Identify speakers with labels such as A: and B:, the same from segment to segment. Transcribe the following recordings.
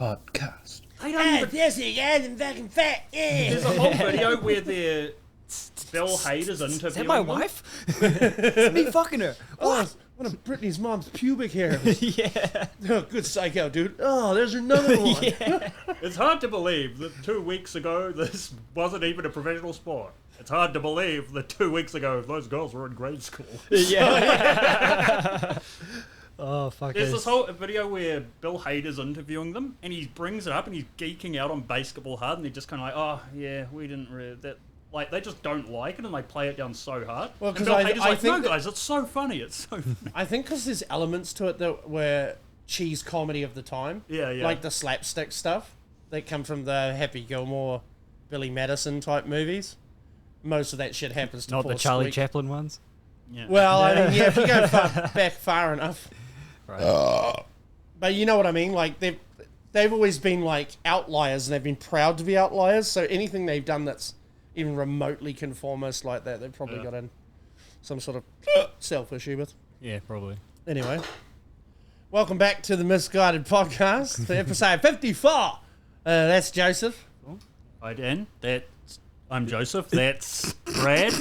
A: podcast.
B: I don't even...
C: There's the guys and fucking fat, yeah.
B: There's a whole video where Bill Hader's interviewing
D: Is that my
B: them.
D: wife? It's me fucking her.
A: Oh, one of Britney's mom's pubic hairs.
D: Yeah.
A: Oh, good psycho, dude. Oh, there's another one.
D: Yeah.
B: It's hard to believe that 2 weeks ago this wasn't even a professional sport. It's hard to believe that 2 weeks ago those girls were in grade school.
D: Yeah. Oh, fuck.
B: There's this whole video where Bill Hader's interviewing them, and he brings it up, and he's geeking out on basketball hard, and they're just kind of like, oh, yeah, we didn't really... That. Like, they just don't like it, and they play it down so hard.
A: Well,
B: and
A: because
B: Bill
A: I
B: Hader's like,
A: think
B: no,
A: that-
B: guys, it's so funny, it's so funny.
A: I think because there's elements to it that were cheese comedy of the time.
B: Yeah, yeah.
A: Like the slapstick stuff that come from the Happy Gilmore, Billy Madison type movies. Most of that shit happens to
D: Not
A: poor
D: the Charlie
A: Squeak.
D: Chaplin ones?
B: Yeah.
A: Well, I mean, yeah, if you go back far enough.
D: Right.
A: But you know what I mean? Like, they've always been, like, outliers, and they've been proud to be outliers, so anything they've done that's even remotely conformist like that, they've probably got in some sort of self-issue with.
D: Yeah, probably.
A: Anyway, welcome back to the Misguided podcast, for episode 54. That's Joseph.
B: Hi, Dan. I'm Joseph. That's Brad.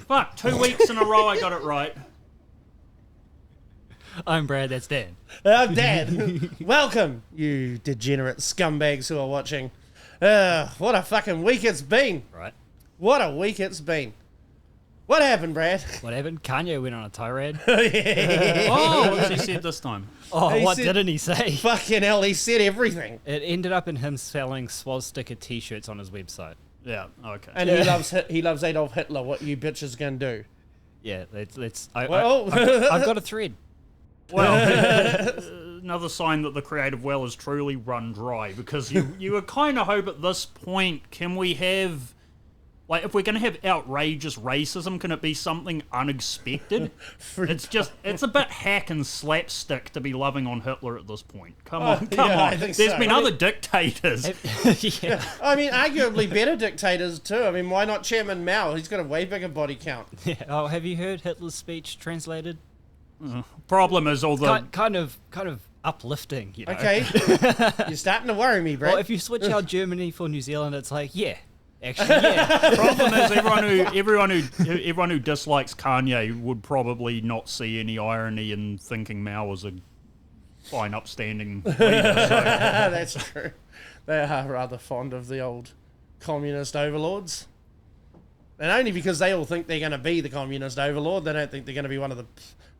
B: Fuck, 2 weeks in a row I got it right.
D: I'm Brad, that's Dan.
A: I'm Dad. Welcome, you degenerate scumbags who are watching. What a fucking week it's been.
D: Right.
A: What a week it's been. What happened, Brad?
D: What happened? Kanye went on a tirade.
B: Oh, what's he said this time?
D: Oh,
A: He
D: what
A: said-
D: didn't he say?
A: Fucking hell, he said everything.
D: It ended up in him selling swastika t-shirts on his website.
B: Yeah, okay.
A: And he loves Adolf Hitler. What you bitches gonna do?
D: Yeah, I've got a thread.
B: Well, another sign that the creative well is truly run dry, because you would kind of hope at this point, can we have, like, if we're going to have outrageous racism, can it be something unexpected? It's a bit hack and slapstick to be loving on Hitler at this point. Come on.
A: I think
B: There's
A: so.
B: been other dictators.
D: Yeah.
A: I mean, arguably better dictators too. I mean, why not Chairman Mao? He's got a way bigger body count.
D: Yeah. Oh, have you heard Hitler's speech translated?
B: Problem is all the...
D: Kind of uplifting, you know.
A: Okay, you're starting to worry me, Brad.
D: Well, if you switch out Germany for New Zealand, it's like, yeah, actually, yeah.
B: problem is everyone who dislikes Kanye would probably not see any irony in thinking Mao was a fine, upstanding leader. So.
A: That's true. They are rather fond of the old communist overlords. And only because they all think they're going to be the communist overlord, they don't think they're going to be one of the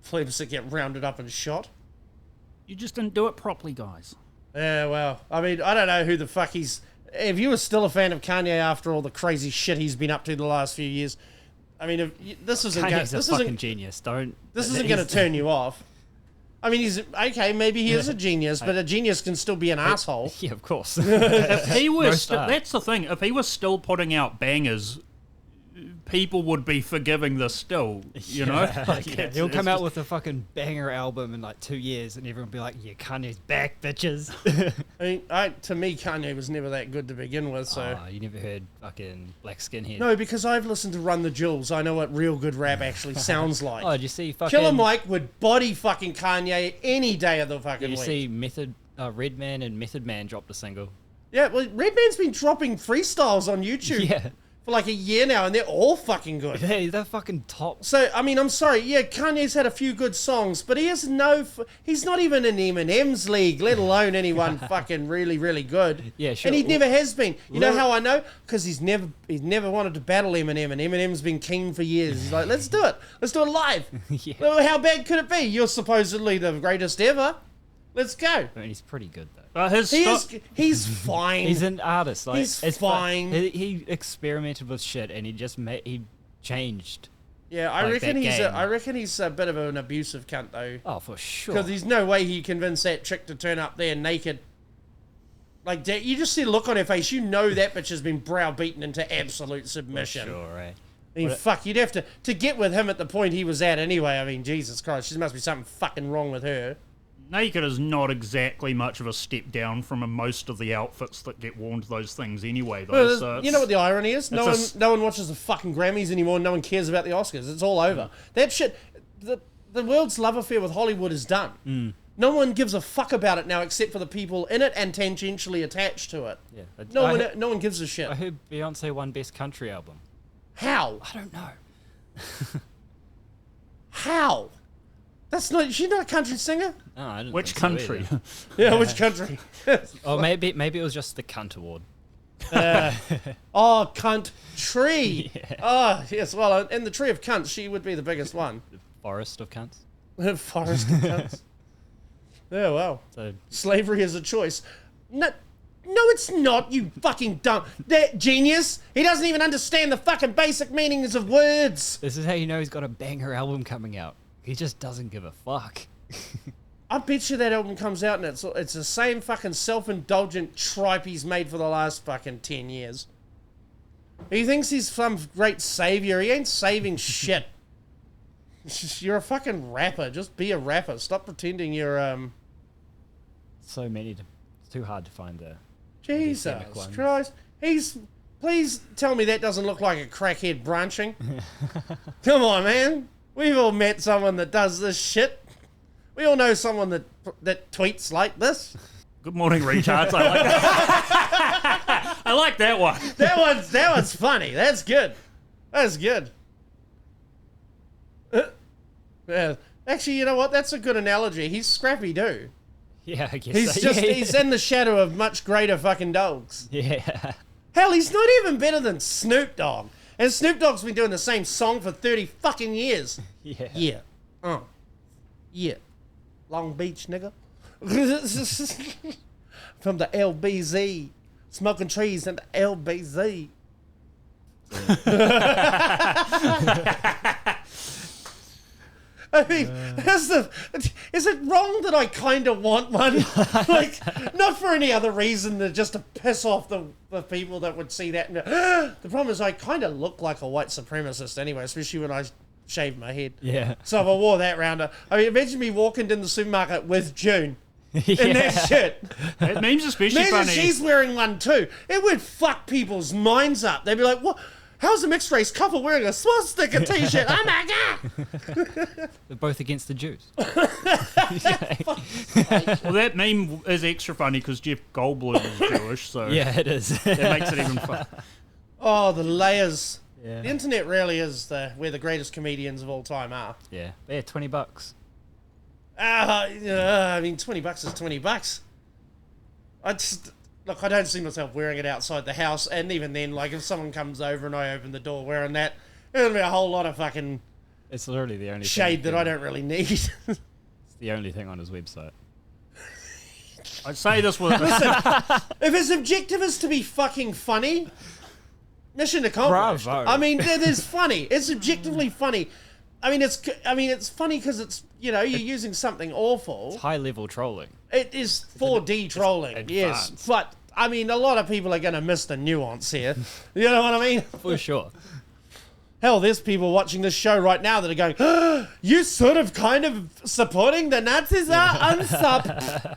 A: plebs that get rounded up and shot.
B: You just didn't do it properly, guys.
A: Yeah, well, I mean, I don't know who the fuck he's... If you were still a fan of Kanye after all the crazy shit he's been up to the last few years, I mean, this isn't going
D: Kanye's a fucking genius.
A: this isn't going to turn you off. I mean, he's... Okay, maybe he is a genius, but a genius can still be an asshole.
D: Yeah, of course.
B: If he was,
D: Most are.
B: that's the thing. If he was still putting out bangers, people would be forgiving this still. You know, Like, it's-
D: He'll
B: it's
D: come out
B: just-
D: with a fucking banger album in like 2 years, and everyone will be like, "Yeah, Kanye's back, bitches."
A: I mean, to me, Kanye was never that good to begin with, so...
D: Oh, you never heard fucking Black Skinhead?
A: No, because I've listened to Run the Jewels. I know what real good rap actually sounds like.
D: Oh, did you see fucking?
A: Killer Mike would body fucking Kanye any day of the fucking
D: Did you
A: week.
D: see Redman and Method Man dropped a single?
A: Yeah, well, Redman's been dropping freestyles on YouTube
D: Yeah,
A: for like a year now, and they're all fucking good.
D: they're fucking top.
A: So, I mean, I'm sorry. Yeah, Kanye's had a few good songs, but he has he's not even in Eminem's league, let alone anyone fucking really, really good.
D: Yeah, sure.
A: And he never has been. You know how I know? Because he's never wanted to battle Eminem, and Eminem's been keen for years. He's like, let's do it. Let's do it live.
D: Yeah.
A: Well, how bad could it be? You're supposedly the greatest ever. Let's go.
D: I mean, he's pretty good though.
A: He's fine.
D: He's an artist. Like,
A: He's
D: it's
A: fine.
D: He experimented with shit, and he just he changed.
A: Yeah, I
D: like
A: reckon
D: that
A: he's a bit of an abusive cunt though.
D: Oh, for sure.
A: Because there's no way he convinced that chick to turn up there naked. Like, you just see the look on her face. You know that bitch has been browbeaten into absolute submission.
D: Sure, right.
A: I mean, fuck, you'd have to get with him at the point he was at anyway. I mean, Jesus Christ, there must be something fucking wrong with her.
B: Naked is not exactly much of a step down from most of the outfits that get worn to those things anyway, though.
A: Well,
B: So
A: you know what the irony is? No
B: it's
A: one watches the fucking Grammys anymore. No one cares about the Oscars. It's all over. That shit, the world's love affair with Hollywood is done. No one gives a fuck about it now except for the people in it and tangentially attached to it.
D: Yeah.
A: No one gives a shit.
D: I heard Beyonce won Best Country Album.
A: How?
D: I don't know.
A: How? She's not a country singer?
D: No, I didn't
B: Which
D: think so
B: country?
D: either.
A: Yeah, which country?
D: Or maybe it was just the cunt award.
A: Oh, cunt tree. Yeah. Oh, yes. Well, in the tree of cunts, she would be the biggest one.
D: The forest of cunts.
A: Forest of cunts. Yeah, well.
D: So
A: Slavery is a choice. No, it's not, you fucking dumb. That genius. He doesn't even understand the fucking basic meanings of words.
D: this is how you know he's got a banger album coming out. He just doesn't give a fuck.
A: I bet you that album comes out and it's the same fucking self-indulgent tripe he's made for the last fucking 10 years. He thinks he's some great savior. He ain't saving shit. You're a fucking rapper. Just be a rapper. Stop pretending you're,
D: So many. It's too hard to find the.
A: Jesus
D: academic ones.
A: Christ. Please tell me that doesn't look like a crackhead branching. Come on, man. We've all met someone that does this shit. We all know someone that tweets like this.
B: Good morning, retards. I like that. I like that one.
A: That one's funny. That's good. That's good. Yeah. Actually, you know what? That's a good analogy. He's Scrappy Doo.
D: Yeah, I guess.
A: He's
D: so.
A: just
D: Yeah.
A: he's in the shadow of much greater fucking dogs.
D: Yeah.
A: Hell, he's not even better than Snoop Dogg. And Snoop Dogg's been doing the same song for 30 fucking years.
D: Yeah.
A: Yeah. Yeah. Long Beach, nigga. From the LBZ. Smoking trees in the LBZ. I mean, is it wrong that I kind of want one? Like, not for any other reason than just to piss off the people that would see that. And, the problem is I kind of look like a white supremacist anyway, especially when I shave my head.
D: Yeah.
A: So if I wore that round, I mean, imagine me walking in the supermarket with June in that shit.
B: It meme's especially
A: Imagine
B: funny.
A: she's wearing one too. It would fuck people's minds up. They'd be like, "What? How's a mixed race couple wearing a swastika t-shirt? Oh my god!"
D: They're both against the Jews.
B: Well, that meme is extra funny because Jeff Goldblum is Jewish, so
D: Yeah, it is.
B: that makes it even fun.
A: Oh, the layers.
D: Yeah.
A: The internet really is where the greatest comedians of all time are.
D: Yeah. Yeah, $20.
A: I mean, $20 is $20. Look, I don't see myself wearing it outside the house, and even then, like, if someone comes over and I open the door wearing that, it'll be a whole lot of fucking
D: It's literally the only
A: shade
D: thing
A: that I don't really need.
D: It's the only thing on his website.
B: I'd say this was
A: If his objective is to be fucking funny, mission accomplished.
D: Bravo.
A: I mean, it is funny. It's objectively funny. I mean, it's funny because it's, you're using something awful.
D: It's high-level trolling.
A: It is 4D trolling, yes.
D: advanced.
A: But, I mean, a lot of people are going to miss the nuance here. You know what I mean?
D: For sure.
A: Hell, there's people watching this show right now that are going, you sort of kind of supporting the Nazis are unsub.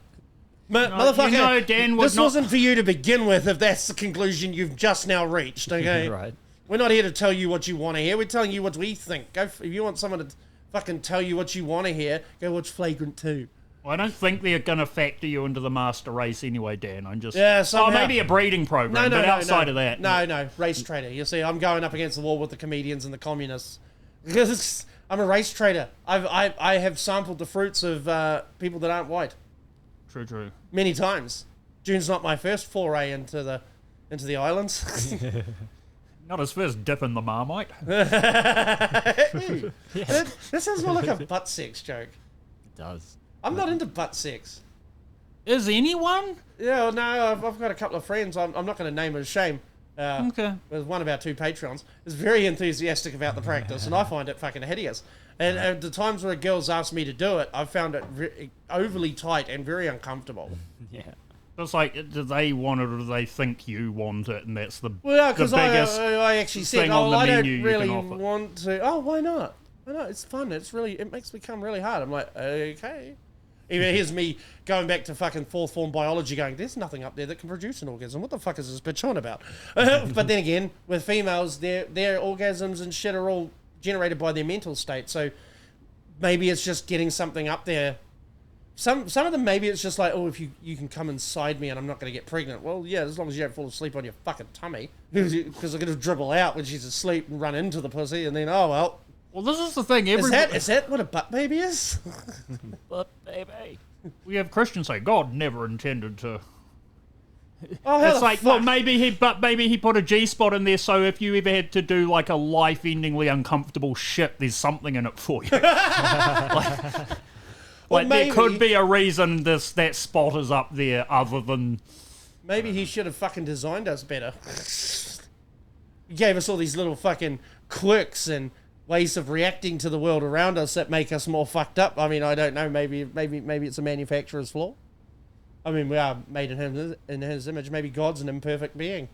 A: Motherfucker,
B: Dan was
A: this
B: not...
A: wasn't for you to begin with if that's the conclusion you've just now reached, okay?
D: Right.
A: We're not here to tell you what you want to hear. We're telling you what we think. If you want someone to fucking tell you what you want to hear, go watch Flagrant 2.
B: Well, I don't think they're going to factor you into the master race anyway, Dan. I'm just...
A: Yeah, somehow.
B: maybe a breeding program, but outside of that...
A: No, race trader. You see, I'm going up against the wall with the comedians and the communists. Because I'm a race trader. I have sampled the fruits of people that aren't white.
B: True.
A: Many times. June's not my first foray into the islands.
B: Not his first dip in the Marmite.
A: That sounds more like a butt sex joke.
D: It does.
A: I'm not into butt sex.
B: Is anyone?
A: Yeah, no, I've got a couple of friends. I'm not going to name as shame.
B: Okay.
A: With one of our 2 Patreons is very enthusiastic about the practice, and I find it fucking hideous. And at the times where girls ask me to do it, I've found it overly tight and very uncomfortable.
D: Yeah.
B: It's like, do they want it or do they think you want it? And that's the,
A: Well,
B: the
A: because
B: biggest
A: I actually said,
B: thing on the
A: I
B: menu
A: don't
B: you
A: really
B: can offer.
A: want to. Oh, why not? Why not? It's fun. It makes me come really hard. I'm like, okay. Even here's me going back to fucking 4th form biology going, there's nothing up there that can produce an orgasm. What the fuck is this bitch on about? But then again, with females, their orgasms and shit are all generated by their mental state. So maybe it's just getting something up there Some of them, maybe it's just like, oh, if you can come inside me and I'm not going to get pregnant. Well, yeah, as long as you don't fall asleep on your fucking tummy. Because I'm going to dribble out when she's asleep and run into the pussy and then, oh, well.
B: Well, this is the thing.
A: Is that what a butt baby is?
B: Butt baby. We have Christians say God never intended to.
A: Oh, how
B: It's
A: the
B: like,
A: fuck?
B: well, maybe he put a G-spot in there, so if you ever had to do like a life-endingly uncomfortable shit, there's something in it for you. Like there could be a reason that spot is up there, other than
A: Maybe he should have fucking designed us better. He gave us all these little fucking quirks and ways of reacting to the world around us that make us more fucked up. I mean, I don't know. Maybe it's a manufacturer's flaw. I mean, we are made in his image. Maybe God's an imperfect being.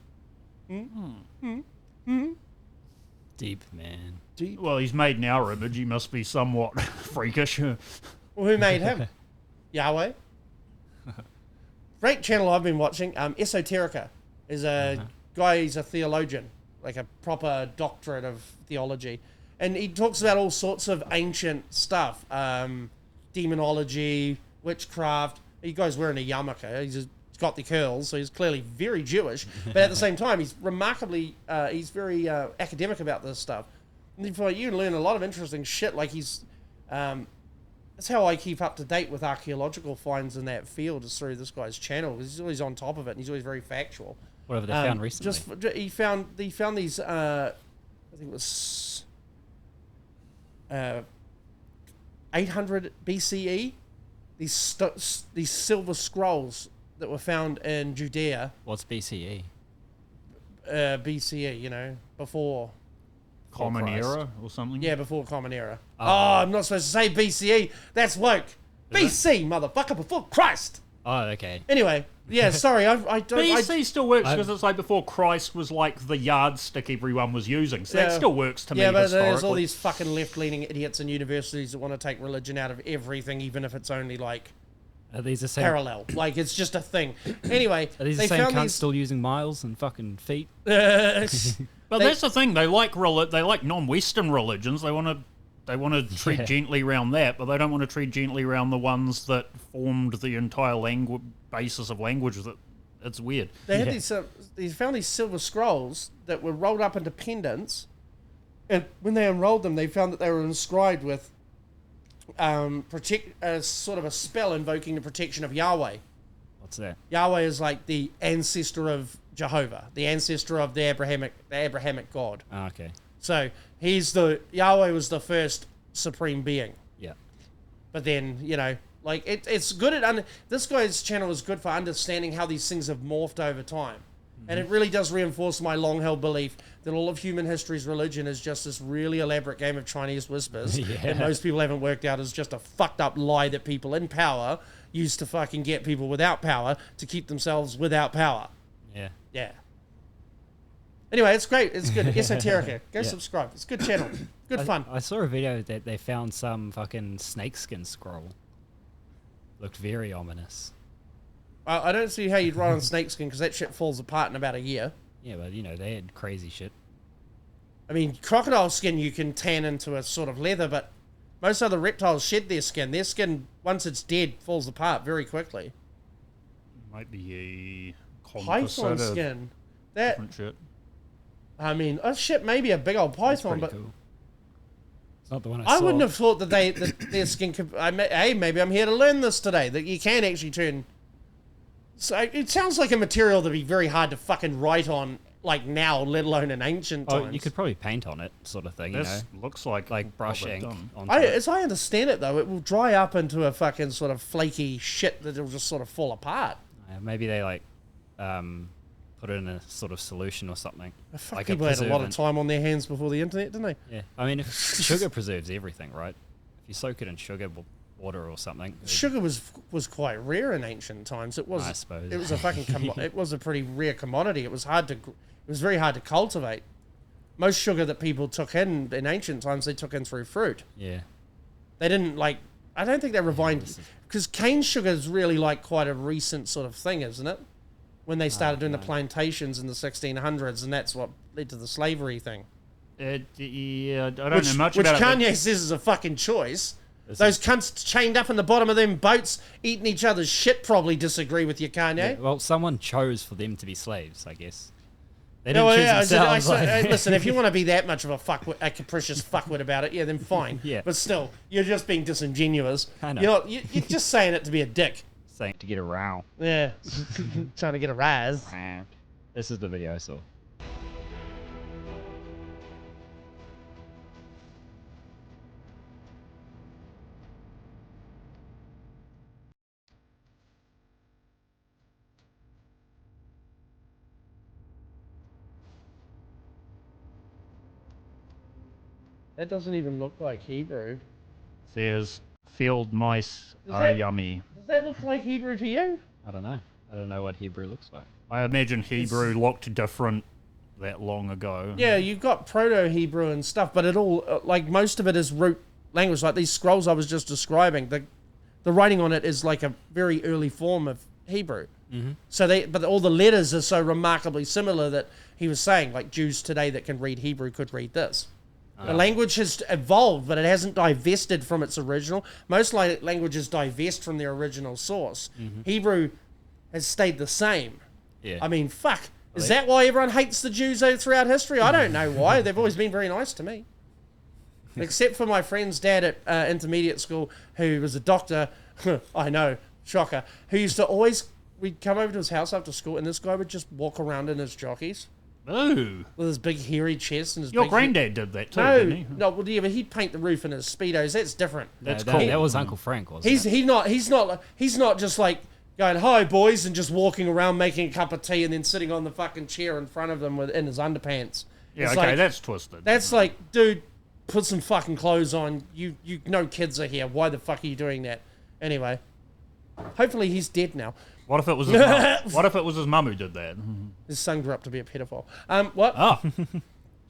D: Deep, man.
A: Deep.
B: well, he's made in our image. He must be somewhat freakish.
A: Well, who made him? Yahweh. Great channel I've been watching. Esoterica is a guy. He's a theologian, like a proper doctorate of theology, and he talks about all sorts of ancient stuff, demonology, witchcraft. He guy's wearing a yarmulke. He's got the curls, so he's clearly very Jewish. But at the same time, he's remarkably, he's very academic about this stuff. And you can learn a lot of interesting shit. Like he's, that's how I keep up to date with archaeological finds in that field, is through this guy's channel. He's always on top of it, and he's always very factual.
D: What have they found recently?
A: He found these. I think it was 800 BCE. These silver scrolls that were found in Judea.
D: What's BCE?
A: BCE, you know, before
B: Common
A: Christ.
B: Era or something.
A: Yeah, before Common Era. Oh, I'm not supposed to say BCE. That's woke. BC, motherfucker, before Christ.
D: Oh, okay.
A: Anyway, yeah, sorry, I don't.
B: BC still works because it's like before Christ was like the yardstick everyone was using. So that
A: Yeah.
B: still works to me.
A: Yeah, but there's all
B: historically.
A: these fucking left-leaning idiots in universities that want to take religion out of everything, even if it's only like
D: Are these the same?
A: parallel. Like it's just a thing. Anyway,
D: Are these
A: they
D: the same
A: found
D: cunts
A: these.
D: still using miles and fucking feet?
B: But
A: They-
B: that's the thing. They like non-Western religions. They want to treat
D: Yeah.
B: gently around that, but they don't want to treat gently around the ones that formed the entire basis of language. That it's weird.
A: They had
D: Yeah.
A: these. They found these silver scrolls that were rolled up into pendants, and when they unrolled them, they found that they were inscribed with sort of a spell invoking the protection of Yahweh.
D: What's that?
A: Yahweh is like the ancestor of Jehovah, the ancestor of the Abrahamic God.
D: Oh, okay.
A: So Yahweh was the first supreme being.
D: Yeah.
A: But then, you know, like it's good at this guy's channel is good for understanding how these things have morphed over time. And it really does reinforce my long-held belief that all of human history's religion is just this really elaborate game of Chinese whispers
D: Yeah.
A: that most people haven't worked out is just a fucked up lie that people in power use to fucking get people without power to keep themselves without power.
D: Yeah.
A: Yeah. Anyway, it's great. It's good. Esoterica. Go
D: Yeah.
A: subscribe. It's a good channel. Good fun.
D: I saw a video that they found some fucking snakeskin scroll. Looked very ominous.
A: I don't see how you'd run on snakeskin because that shit falls apart in about a year.
D: Yeah, but you know, they had crazy shit.
A: I mean, crocodile skin you can tan into a sort of leather, but most other reptiles shed their skin. Their skin, once it's dead, falls apart very quickly.
B: Might be a
A: Python
B: composite of
A: skin. That,
B: different shit.
A: I mean, oh shit, maybe a big old
D: That's
A: python,
D: pretty
A: but
D: cool. It's not the one I
A: I
D: saw.
A: wouldn't have thought that their skin could. Hey, maybe I'm here to learn this today. That you can actually turn. So it sounds like a material that'd be very hard to fucking write on, like now, let alone in ancient times.
D: Oh, you could probably paint on it, sort of thing.
B: This
D: You know,
B: looks like
D: like brush
B: what they've
D: ink
B: done.
D: onto it.
A: As I understand it, though, it will dry up into a fucking sort of flaky shit that will just sort of fall apart.
D: Maybe they like put it in a sort of solution or something.
A: Fuck,
D: Like
A: people had a lot of
D: preservant.
A: time on their hands before the internet, didn't they?
D: Yeah, I mean, if sugar preserves everything, right? If you soak it in sugar, water or something.
A: Sugar was quite rare in ancient times. It was.
D: I suppose.
A: It was a fucking. It was a pretty rare commodity. It was very hard to cultivate. Most sugar that people took in ancient times, they took in through fruit.
D: Yeah.
A: They didn't like. I don't think they refined because cane sugar is really like quite a recent sort of thing, isn't it? When they started doing the plantations in the 1600s, and that's what led to the slavery thing.
B: Yeah, I don't
A: Which
B: know much
A: Which
B: about it.
A: Kanye says is a fucking choice. Those cunts chained up in the bottom of them boats, eating each other's shit, probably disagree with you, Kanye.
D: Yeah, well, someone chose for them to be slaves, I guess. They
A: No,
D: didn't choose themselves.
A: listen, if you want to be that much of a capricious fuckwit about it, yeah, then fine.
D: Yeah.
A: But still, you're just being disingenuous.
D: I know.
A: You're just saying it to be a dick.
D: Saying to get around.
A: Yeah. Trying to get a rise.
D: This is the video I saw.
A: That doesn't even look like Hebrew.
B: Says field mice are
A: that-
B: yummy.
A: Does that look like Hebrew to you?
D: I don't know. I don't know what Hebrew looks like.
B: I imagine Hebrew looked different that long ago.
A: Yeah, you've got Proto-Hebrew and stuff, but it all, like, most of it is root language. Like these scrolls I was just describing, the writing on it is like a very early form of Hebrew. Mm-hmm. But all the letters are so remarkably similar that he was saying, like, Jews today that can read Hebrew could read this. The language has evolved, but it hasn't divested from its original. Most languages divest from their original source. Mm-hmm. Hebrew has stayed the same.
D: Yeah.
A: I mean, fuck. Is that why everyone hates the Jews throughout history? I don't know why. They've always been very nice to me. Except for my friend's dad at intermediate school, who was a doctor. I know, shocker. Who used to always... We'd come over to his house after school, and this guy would just walk around in his jockeys.
B: Ooh.
A: With his big hairy chest and his
B: Your
A: big...
B: granddad did that too, didn't he?
A: No, well, yeah, but he'd paint the roof in his Speedos. That's different.
B: That's
D: that,
B: cool.
D: That was Uncle Frank, wasn't it?
A: He's not just like going, "Hi, boys," and just walking around making a cup of tea and then sitting on the fucking chair in front of them in his underpants.
B: Yeah,
A: It's
B: okay,
A: like,
B: that's twisted.
A: that's like, dude, put some fucking clothes on. You know kids are here. Why the fuck are you doing that? Anyway, hopefully he's dead now.
B: What if it was his mum? What if it was his mum who did that?
A: His son grew up to be a pedophile. What?
B: Oh.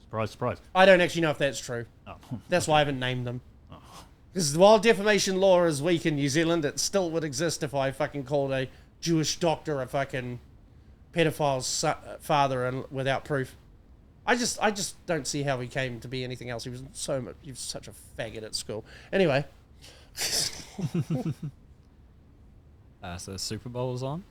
B: Surprise, surprise.
A: I don't actually know if that's true.
B: Oh.
A: That's why I haven't named them. Because while defamation law is weak in New Zealand, it still would exist if I fucking called a Jewish doctor a fucking pedophile's father and without proof. I just don't see how he came to be anything else. He was such a faggot at school. Anyway.
D: So the Super Bowl was on?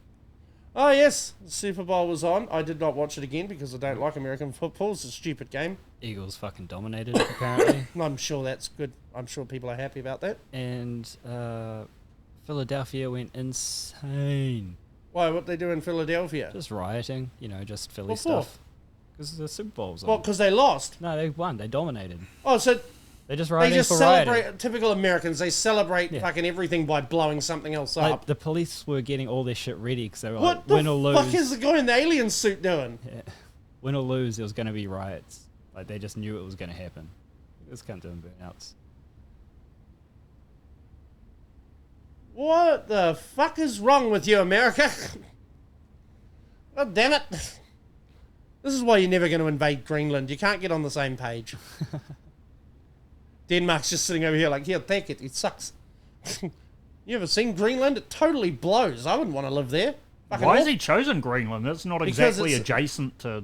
A: Oh, yes. The Super Bowl was on. I did not watch it again because I don't like American football. It's a stupid game.
D: Eagles fucking dominated, apparently.
A: I'm sure that's good. I'm sure people are happy about that.
D: And Philadelphia went insane.
A: Why? What they do in Philadelphia?
D: Just rioting, just Philly
A: What for?
D: stuff. Because the Super Bowl's on.
A: What, because they lost?
D: No, they won. They dominated.
A: Oh, so
D: They're just
A: they
D: rioting
A: just
D: for
A: celebrate,
D: rioting.
A: typical Americans, they celebrate
D: Yeah.
A: fucking everything by blowing something else
D: Like,
A: up.
D: the police were getting all their shit ready because they were
A: What
D: like,
A: the
D: win or lose.
A: fuck is the guy in the alien suit doing?
D: Yeah. Win or lose, there was going to be riots. Like, they just knew it was going to happen. This cunt doing burnouts.
A: What the fuck is wrong with you, America? God damn it. This is why you're never going to invade Greenland. You can't get on the same page. Denmark's just sitting over here like, here, take it. It sucks. You ever seen Greenland? It totally blows. I wouldn't want to live there. Fucking
B: Why has
A: awful.
B: he chosen Greenland? That's not
A: Because
B: exactly
A: it's-
B: adjacent to...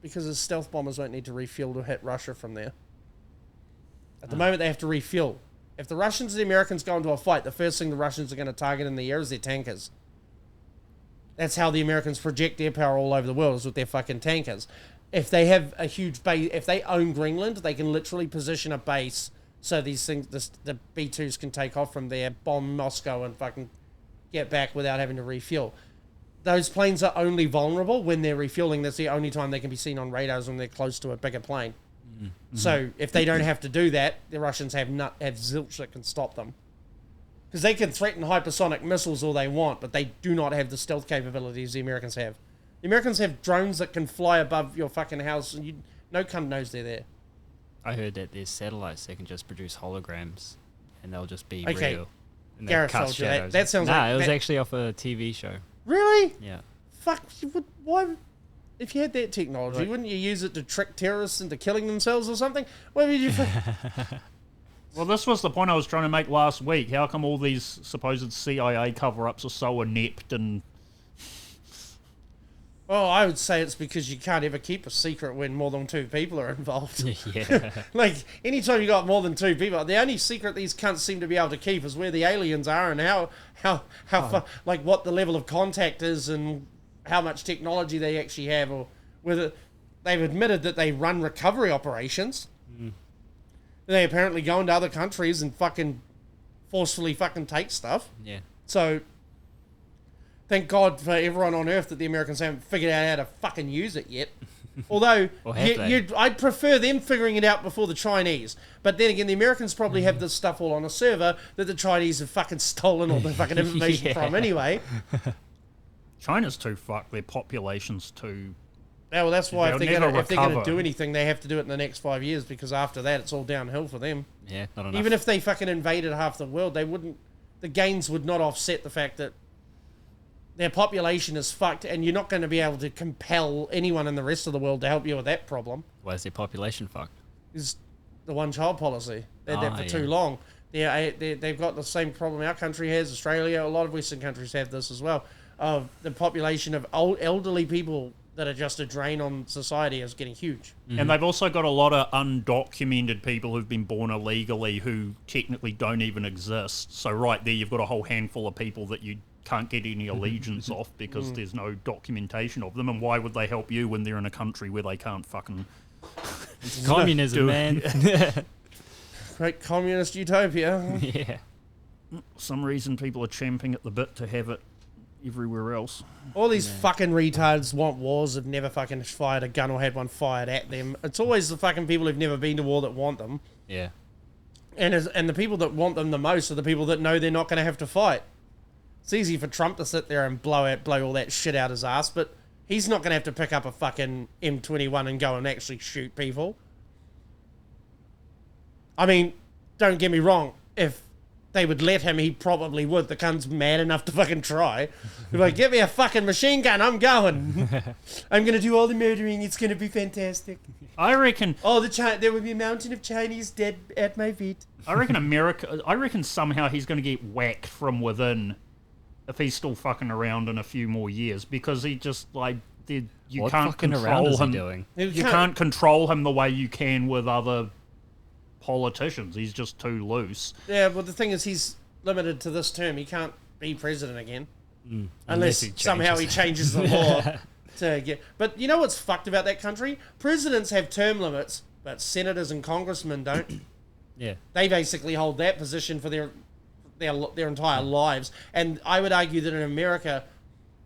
A: Because his stealth bombers won't need to refuel to hit Russia from there. At the moment, they have to refuel. If the Russians and the Americans go into a fight, the first thing the Russians are going to target in the air is their tankers. That's how the Americans project their power all over the world, is with their fucking tankers. If they have a huge base, if they own Greenland, they can literally position a base so these things, the B-2s can take off from there, bomb Moscow, and fucking get back without having to refuel. Those planes are only vulnerable when they're refueling. That's the only time they can be seen on radars, when they're close to a bigger plane. Mm-hmm. So if they don't have to do that, the Russians have zilch that can stop them. Because they can threaten hypersonic missiles all they want, but they do not have the stealth capabilities the Americans have. The Americans have drones that can fly above your fucking house, and no cunt knows they're there.
D: I heard that there's satellites that can just produce holograms, and they'll just be
A: Okay.
D: real. And they'll
A: Gareth
D: cast
A: told you that.
D: shadows.
A: That sounds
D: nah,
A: like...
D: it was
A: that-
D: actually off a TV show.
A: Really?
D: Yeah.
A: Fuck, why... If you had that technology,
D: Like-
A: wouldn't you use it to trick terrorists into killing themselves or something? Why would you...
B: Well, this was the point I was trying to make last week. How come all these supposed CIA cover-ups are so inept and...
A: Oh, I would say it's because you can't ever keep a secret when more than 2 people are involved.
D: Yeah.
A: Like, anytime you got more than 2 people, the only secret these cunts seem to be able to keep is where the aliens are and how far, like, what the level of contact is and how much technology they actually have, or whether they've admitted that they run recovery operations. They apparently go into other countries and fucking forcefully fucking take stuff.
D: Yeah.
A: So, thank God for everyone on Earth that the Americans haven't figured out how to fucking use it yet. Although,
D: Or have they?
A: I'd prefer them figuring it out before the Chinese. But then again, the Americans probably have this stuff all on a server that the Chinese have fucking stolen all the fucking information
D: Yeah.
A: from anyway.
B: China's too fucked. Their population's too.
A: Yeah, well, that's why
B: They'll
A: if they're
B: never
A: going to
B: recover.
A: do anything, they have to do it in the next 5 years, because after that, it's all downhill for them.
D: Yeah, not enough.
A: Even if they fucking invaded half the world, they wouldn't. The gains would not offset the fact that their population is fucked, and you're not going to be able to compel anyone in the rest of the world to help you with that problem.
D: Why is their population fucked?
A: Is the one-child policy. They had that for
D: yeah.
A: too long. They've got the same problem our country has, Australia, a lot of Western countries have this as well. Of the population of old, elderly people that are just a drain on society is getting huge.
B: And they've also got a lot of undocumented people who've been born illegally who technically don't even exist. So right there, you've got a whole handful of people that you can't get any allegiance off because there's no documentation of them. And why would they help you when they're in a country where they can't fucking...
D: Communism, man.
A: Great communist utopia.
D: Yeah.
B: For some reason, people are champing at the bit to have it everywhere else.
A: All these fucking retards want wars, have never fucking fired a gun or had one fired at them. It's always the fucking people who've never been to war that want them.
D: Yeah.
A: And the people that want them the most are the people that know they're not going to have to fight. It's easy for Trump to sit there and blow all that shit out his ass, but he's not going to have to pick up a fucking M21 and go and actually shoot people. I mean, don't get me wrong, if they would let him, he probably would. The cunt's mad enough to fucking try. He'd be like, get me a fucking machine gun, I'm going. I'm going to do all the murdering, it's going to be fantastic.
B: I reckon
A: There would be a mountain of Chinese dead at my feet.
B: I reckon somehow he's going to get whacked from within if he's still fucking around in a few more years, because he just, like, you
D: What
B: can't
D: fucking around
B: control
D: is he
B: him.
D: doing?
B: You can't control him the way you can with other politicians. He's just too loose.
A: Yeah, but the thing is, he's limited to this term. He can't be president again.
D: Unless
A: Unless
D: he
A: somehow he
D: changes
A: changes the law to get... But you know what's fucked about that country? Presidents have term limits, but senators and congressmen don't.
D: Yeah.
A: They basically hold that position for their entire lives. And I would argue that in America,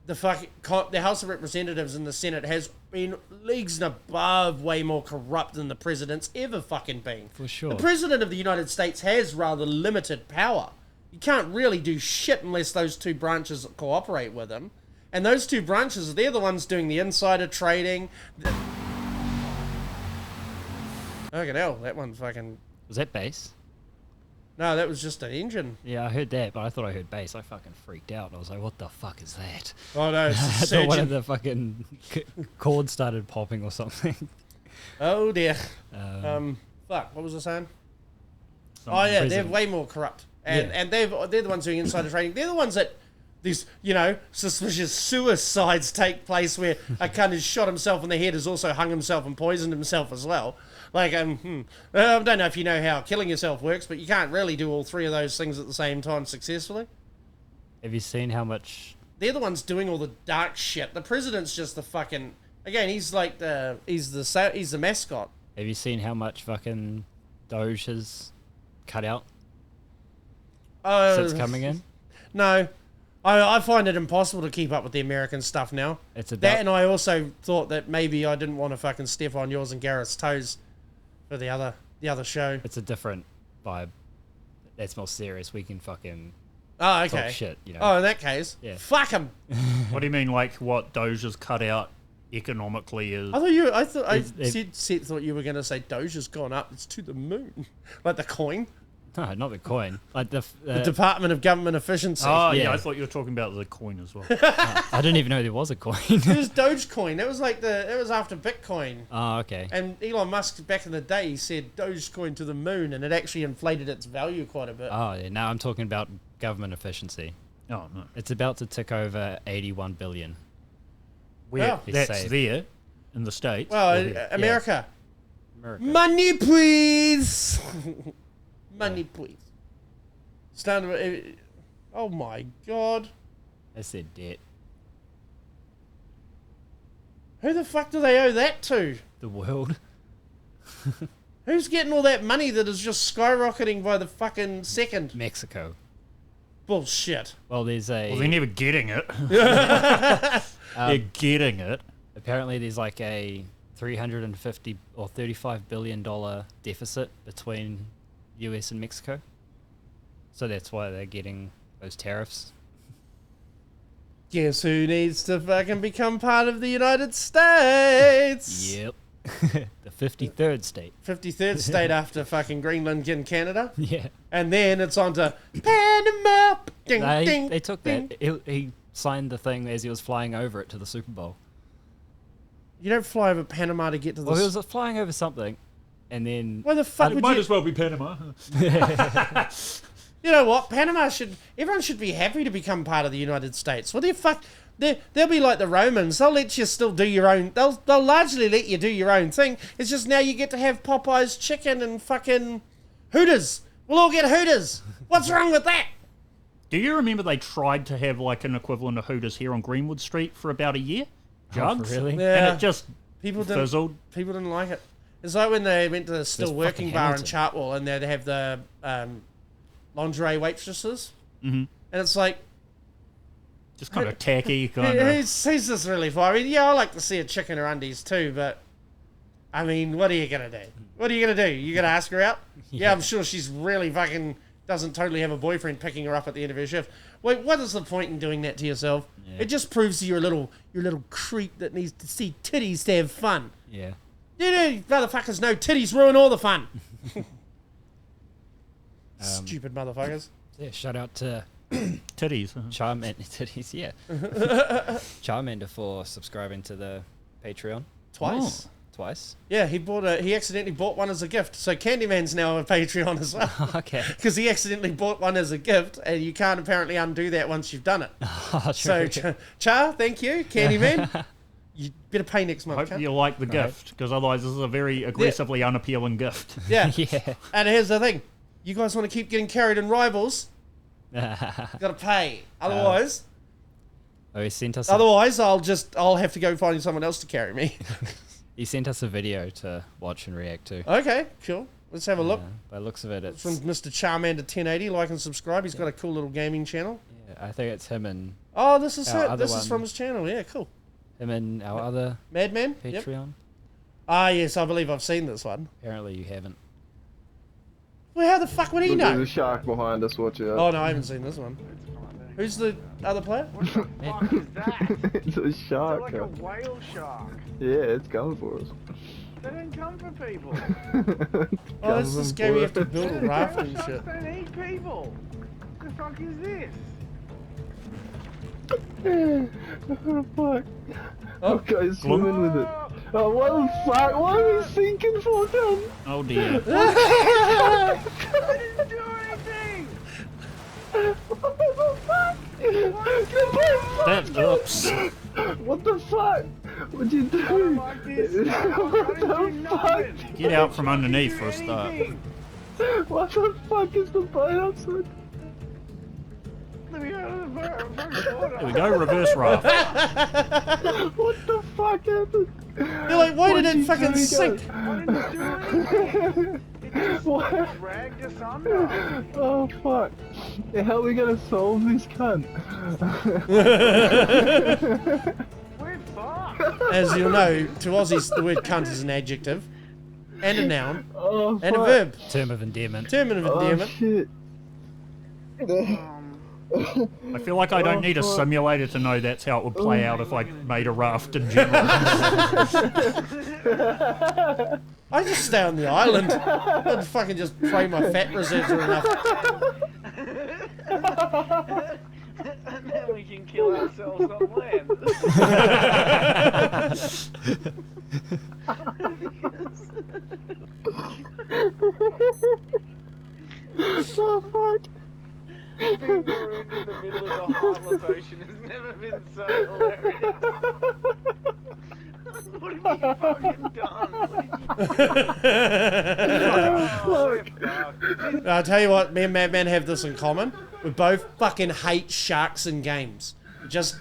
A: the House of Representatives and the Senate has been leagues and above way more corrupt than the president's ever fucking been.
D: For sure.
A: The president of the United States has rather limited power. You can't really do shit unless those two branches cooperate with him. And those two branches, they're the ones doing the insider trading. Okay, hell, that one fucking...
D: Was that bass?
A: No, that was just an engine.
D: Yeah, I heard that, but I thought I heard bass. I fucking freaked out. I was like, what the fuck is that?
A: Oh no, it's
D: I
A: a
D: thought one of
A: surgeon.
D: the fucking chords started popping or something.
A: Oh dear. Fuck, what was I saying? Oh yeah,
D: prison.
A: they're way more corrupt. And
D: Yeah.
A: and they're the ones doing insider trading. They're the ones that these, suspicious suicides take place where a cunt has shot himself in the head, has also hung himself and poisoned himself as well. Like, I don't know if you know how killing yourself works, but you can't really do all three of those things at the same time successfully.
D: Have you seen how much...
A: They're the ones doing all the dark shit. The president's just the fucking... Again, he's like he's the mascot.
D: Have you seen how much fucking Doge has cut out since coming in?
A: No. I find it impossible to keep up with the American stuff now.
D: It's about...
A: That, and I also thought that maybe I didn't want to fucking step on yours and Gareth's toes for the other show.
D: It's a different vibe. That's more serious. We can fucking
A: Oh, okay.
D: talk shit, you know.
A: Oh, in that case,
D: Yeah.
A: fuck him.
B: What do you mean, like, what Doge has cut out economically is...
A: I thought you were going to say Doge has gone up. It's to the moon, like the coin,
D: No, not the coin. Like the
A: Department of Government Efficiency.
B: Oh, yeah,
D: Yeah.
B: I thought you were talking about the coin as well.
D: I didn't even know there was a coin.
A: It was Dogecoin. That was it was after Bitcoin.
D: Oh, okay.
A: And Elon Musk back in the day, he said Dogecoin to the moon, and it actually inflated its value quite a bit.
D: Oh, yeah. Now I'm talking about government efficiency.
B: Oh, no.
D: It's about to tick over 81 billion.
B: where
A: Oh.
B: that's
D: Safe.
B: there in the States.
A: Well,
B: Or here.
A: America.
D: America.
A: Money, please. Money, please. Oh my god.
D: That's their debt.
A: Who the fuck do they owe that to?
D: The world.
A: Who's getting all that money that is just skyrocketing by the fucking second?
D: Mexico.
A: Bullshit.
D: Well, there's a.
B: Well, they're never getting it. They're getting it.
D: Apparently, there's like a $350 or $35 billion deficit between US and Mexico. So that's why they're getting those tariffs.
A: Guess who needs to fucking become part of the United States?
D: Yep. The 53rd state.
A: 53rd state after fucking Greenland and Canada.
D: Yeah.
A: And then it's on to Panama. Ding, ding,
D: They took
A: ding.
D: that. He signed the thing as he was flying over it to the Super Bowl.
A: You don't fly over Panama to get to the...
D: Well, he was flying over something, and then
A: Why the fuck would
B: Might
A: you...
B: as well be Panama.
A: You know what? Panama should... Everyone should be happy to become part of the United States. What the fuck... They'll be like the Romans. They'll let you still do your own... They'll largely let you do your own thing. It's just now you get to have Popeye's chicken and fucking Hooters. We'll all get Hooters. What's wrong with that?
B: Do you remember they tried to have like an equivalent of Hooters here on Greenwood Street for about a year? Jugs?
D: really?
A: Yeah.
B: And it just
A: People didn't,
B: fizzled.
A: people didn't like it. It's like when they went to the Still
D: There's
A: Working
D: fucking
A: Bar in
D: Hamilton.
A: Chartwell and they'd have the lingerie waitresses.
B: Mm-hmm.
A: And it's like,
B: Just kind of tacky, kind of.
A: who's this really for? I mean, yeah, I like to see a chick in her undies too, but I mean, what are you going to do? What are you going to do? You going to ask her out? Yeah, I'm sure she's really fucking doesn't totally have a boyfriend picking her up at the end of her shift. Wait, what is the point in doing that to yourself?
D: Yeah.
A: It just proves you're a little creep that needs to see titties to have fun.
D: Yeah.
A: You know, motherfuckers know titties ruin all the fun. Stupid motherfuckers.
D: Yeah. Shout out to
B: Titties.
D: Charmander. Titties. Yeah. Charmander for subscribing to the Patreon
A: Twice.
D: twice.
A: Yeah, he accidentally bought one as a gift. So Candyman's now a Patreon as well.
D: Okay.
A: Because he accidentally bought one as a gift, and you can't apparently undo that once you've done it.
D: Oh,
A: So,
D: true.
A: Char, thank you, Candyman. You better pay next month.
B: Hope
A: cunt.
B: you like the gift, because otherwise this is a very aggressively unappealing gift.
A: Yeah.
D: Yeah.
A: And here's the thing: you guys want to keep getting carried in rivals, you got to pay. Otherwise,
D: Oh, he sent us.
A: I'll have to go find someone else to carry me.
D: He sent us a video to watch and react to.
A: Okay, cool. Let's have a look.
D: By the looks of it, it's.
A: From Mr. Charmander 1080, like and subscribe. He's got a cool little gaming channel.
D: Yeah, I think it's him and
A: Oh, this is
D: Our
A: it.
D: other
A: This is
D: one.
A: from his channel. Yeah, cool.
D: our other
A: Madman. Yep.
D: Patreon.
A: Ah, yes, I believe I've seen this one.
D: Apparently, you haven't.
A: Well, how the fuck would he
E: Look,
A: know?
E: there's a shark behind us, watch out.
A: Oh no, I haven't seen this one. Who's the other player?
F: What the fuck is that?
E: It's a
F: Is it
E: shark.
F: like a whale shark?
E: Yeah, it's coming for us.
F: They don't come for people.
A: Oh, this is this game you have to build a
F: Whale
A: raft and
F: sharks
A: shit.
F: don't eat people. What the fuck is this?
E: Oh, fuck.
A: Oh.
E: Okay, swimming with it. Oh, what the fuck? What are we sinking for, gun?
B: Oh dear.
F: I didn't do anything!
E: What the fuck?
B: That, oops.
E: What the fuck? What'd you do?
F: I don't like this.
E: What
F: I didn't do
E: the
F: nothing.
E: fuck?
B: Get out from underneath for a start.
F: Anything.
E: What the fuck is the boat upside?
F: Let me out of the fucking water.
B: There we go, reverse raft.
E: What the fuck happened?
A: You're like, why did
E: What'd
A: it
E: you
A: fucking
E: do,
A: sink?
F: I didn't do anything. It just
E: What?
F: dragged us under.
E: Oh fuck. How are we gonna solve this cunt?
F: We're fucked.
A: As you'll know, to Aussies, the word cunt is an adjective, and a noun,
E: Oh,
A: and a
E: fuck.
A: verb.
D: Term of endearment.
A: Term of
E: Oh
A: endearment.
E: shit.
B: I feel like I don't need a
E: fuck.
B: simulator to know that's how it would play out if I made a raft in general.
A: I just stay on the island. I'd fucking just pray my fat reserves are enough.
F: And then we can kill ourselves on land.
E: Oh fuck.
F: Being marooned in the middle of the Heartless Ocean has never been so hilarious. What have you fucking done? What have you done?
A: I'll tell you what, me and Madman have this in common. We both fucking hate sharks in games. Just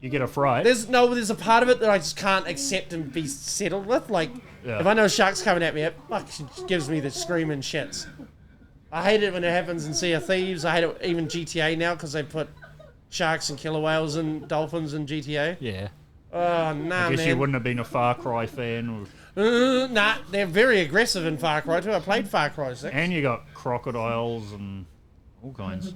B: You get a fright.
A: there's a part of it that I just can't accept and be settled with. Like
B: Yeah.
A: if I know a shark's coming at me, it fucking gives me the screaming shits. I hate it when it happens in Sea of Thieves. I hate it even GTA now because they put sharks and killer whales and dolphins in GTA.
D: Yeah.
A: Oh nah,
B: I guess
A: man.
B: you wouldn't have been a Far Cry fan.
A: Nah, they're very aggressive in Far Cry too. I played Far Cry 6.
B: And you got crocodiles and all kinds.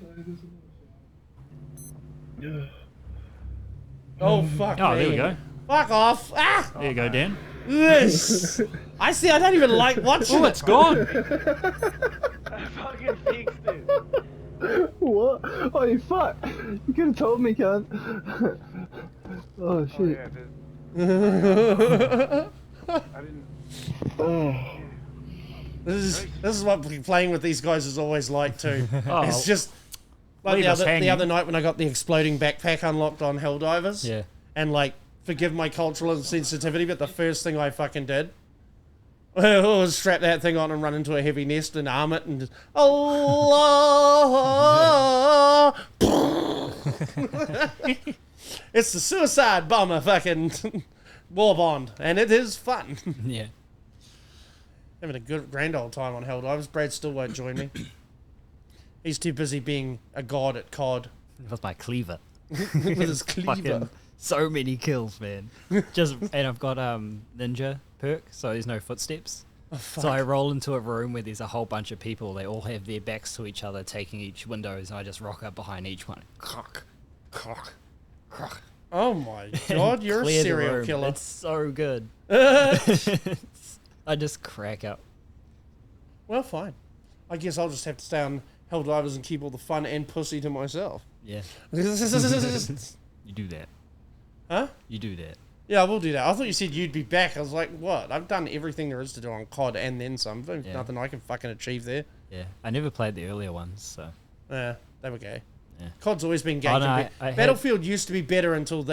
A: Oh fuck
B: Oh,
A: me.
B: there we go.
A: Fuck off! Ah!
B: There you go, Dan.
A: Yes. I see. I don't even like watching
B: Oh,
A: it.
B: it's gone.
F: I fucking fixed it.
E: What? Oh, fuck! You could have told me, cunt. Oh,
F: Oh,
E: shit.
F: yeah, I didn't.
E: Oh.
A: This is what playing with these guys is always like too.
B: Oh,
A: It's just like
B: leave
A: the
B: us
A: other
B: hanging.
A: night when I got the exploding backpack unlocked on Helldivers.
D: Yeah.
A: And like, forgive my cultural insensitivity, but the first thing I fucking did was strap that thing on and run into a heavy nest and arm it and just, Allah. It's the suicide bomber fucking war bond, and it is fun.
D: Yeah.
A: Having a good grand old time on Helldivers. Brad still won't join me. He's too busy being a god at COD
D: With my cleaver.
A: with his cleaver.
D: Fucking so many kills, man. And I've got ninja perk, so there's no footsteps.
A: Oh, fuck.
D: So I roll into a room where there's a whole bunch of people. They all have their backs to each other, taking each windows, and I just rock up behind each one. Cock, cock, cock.
A: Oh my god, you're a
D: Clear the
A: serial
D: room.
A: killer.
D: It's so good. I just crack up.
A: Well, fine. I guess I'll just have to stay on Helldivers and keep all the fun and pussy to myself.
D: Yeah.
A: Huh?
D: You do that. You do that.
A: Yeah, I will do that. I thought you said you'd be back. I was like, what? I've done everything there is to do on COD and then some. There's
D: Yeah.
A: nothing I can fucking achieve there.
D: Yeah. I never played the earlier ones, so.
A: Yeah, they were gay.
D: Yeah.
A: COD's always been gay.
D: Oh, no,
A: compared-
D: I had-
A: Battlefield used to be better until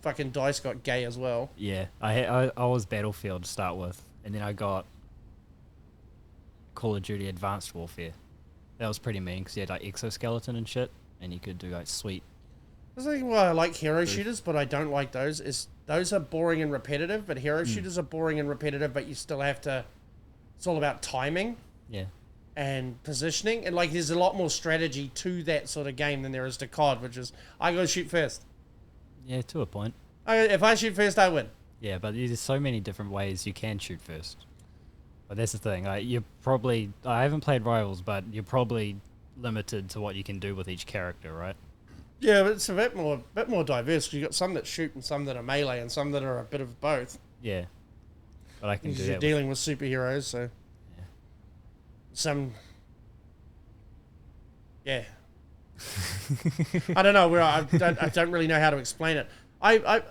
A: fucking DICE got gay as well.
D: Yeah. I was Battlefield to start with, and then I got Call of Duty Advanced Warfare. That was pretty mean because you had like exoskeleton and shit, and you could do like sweet.
A: That's like why I like hero shooters, but I don't like those. Is those are boring and repetitive, but hero shooters are boring and repetitive, but you still have to. It's all about timing
D: Yeah.
A: and positioning, and like there's a lot more strategy to that sort of game than there is to COD, which is I go shoot first.
D: Yeah, to a point.
A: If I shoot first, I win.
D: Yeah, but there's so many different ways you can shoot first. But that's the thing. Like, you're probably. I haven't played Rivals, but you're probably limited to what you can do with each character, right?
A: Yeah, but it's a bit more diverse. 'Cause you got some that shoot and some that are melee and some that are a bit of both.
D: Yeah. But I can do
A: Because
D: that.
A: you're dealing with superheroes, so
D: Yeah.
A: some. Yeah. I don't know where I don't really know how to explain it. I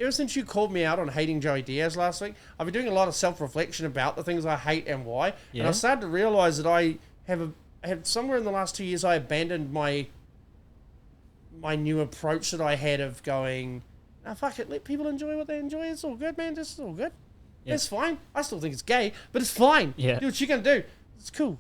A: ever since you called me out on hating Joey Diaz last week, I've been doing a lot of self-reflection about the things I hate and why. And
D: Yeah?
A: I started to realize that I have somewhere in the last 2 years I abandoned my new approach that I had of going, "Ah, fuck it, let people enjoy what they enjoy. It's all good, man. This is all good.
D: Yeah.
A: It's fine. I still think it's gay, but it's fine.
D: Yeah.
A: Do what you can do. It's cool."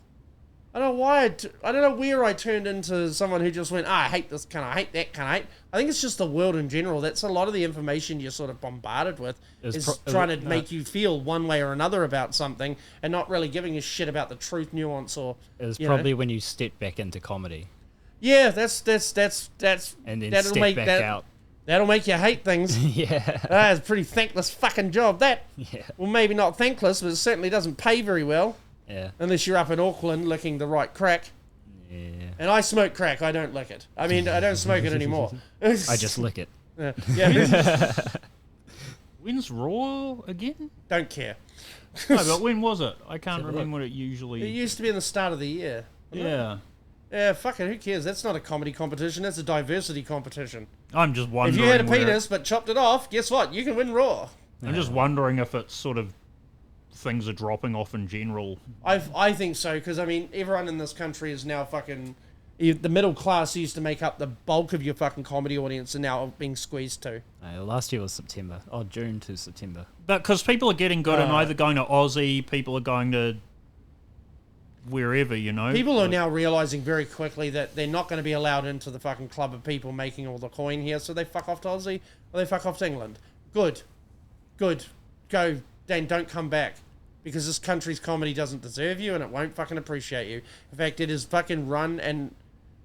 A: I don't know why. I don't know where I turned into someone who just went, I hate this kind of hate, that kind of hate. I think it's just the world in general. That's a lot of the information you're sort of bombarded with is trying to make you feel one way or another about something and not really giving a shit about the truth, nuance, or
D: It was
A: you know.
D: probably when you stepped back into comedy
A: Yeah, that's
D: and then
A: that'll
D: stepped
A: make
D: back
A: that
D: out.
A: that'll make you hate things.
D: Yeah.
A: That's a pretty thankless fucking job. That
D: Yeah.
A: well, maybe not thankless, but it certainly doesn't pay very well
D: Yeah.
A: unless you're up in Auckland licking the right crack.
D: Yeah.
A: And I smoke crack. I don't lick it. I mean, I don't smoke it anymore.
D: I just lick it.
A: yeah,
B: When's Raw again?
A: don't care.
B: No, but when was it? I can't
D: have a
B: remember what it
A: It
B: usually.
A: used to be in the start of the year.
B: Yeah.
A: Yeah, fuck it. Who cares? That's not a comedy competition. That's a diversity competition.
B: I'm just
A: If
B: wondering.
A: you had a
B: where-
A: penis but chopped it off, guess what? You can win Raw.
B: I'm just wondering if it's sort of things are dropping off in general.
A: I think so, because, I mean, everyone in this country is now fucking... The middle class used to make up the bulk of your fucking comedy audience and now being squeezed too.
D: Last year was September. Oh, June to September.
B: But because people are getting good and either going to Aussie, people are going to wherever, you know.
A: People are now realising very quickly that they're not going to be allowed into the fucking club of people making all the coin here, so they fuck off to Aussie or they fuck off to England. Good. Go, then don't come back. Because this country's comedy doesn't deserve you and it won't fucking appreciate you. In fact, it is fucking run and...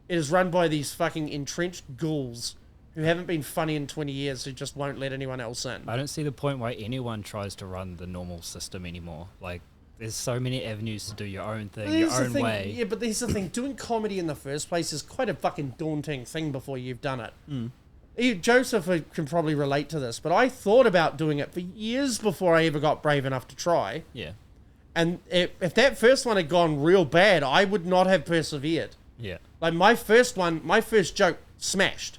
A: It is run by these fucking entrenched ghouls who haven't been funny in 20 years who just won't let anyone else in.
D: I don't see the point why anyone tries to run the normal system anymore. Like, there's so many avenues to do your own thing, your own way.
A: Yeah, but here's the thing. Doing comedy in the first place is quite a fucking daunting thing before you've done it. Joseph can probably relate to this, but I thought about doing it for years before I ever got brave enough to try.
D: Yeah.
A: And if that first one had gone real bad, I would not have persevered.
D: Yeah.
A: Like my first joke smashed.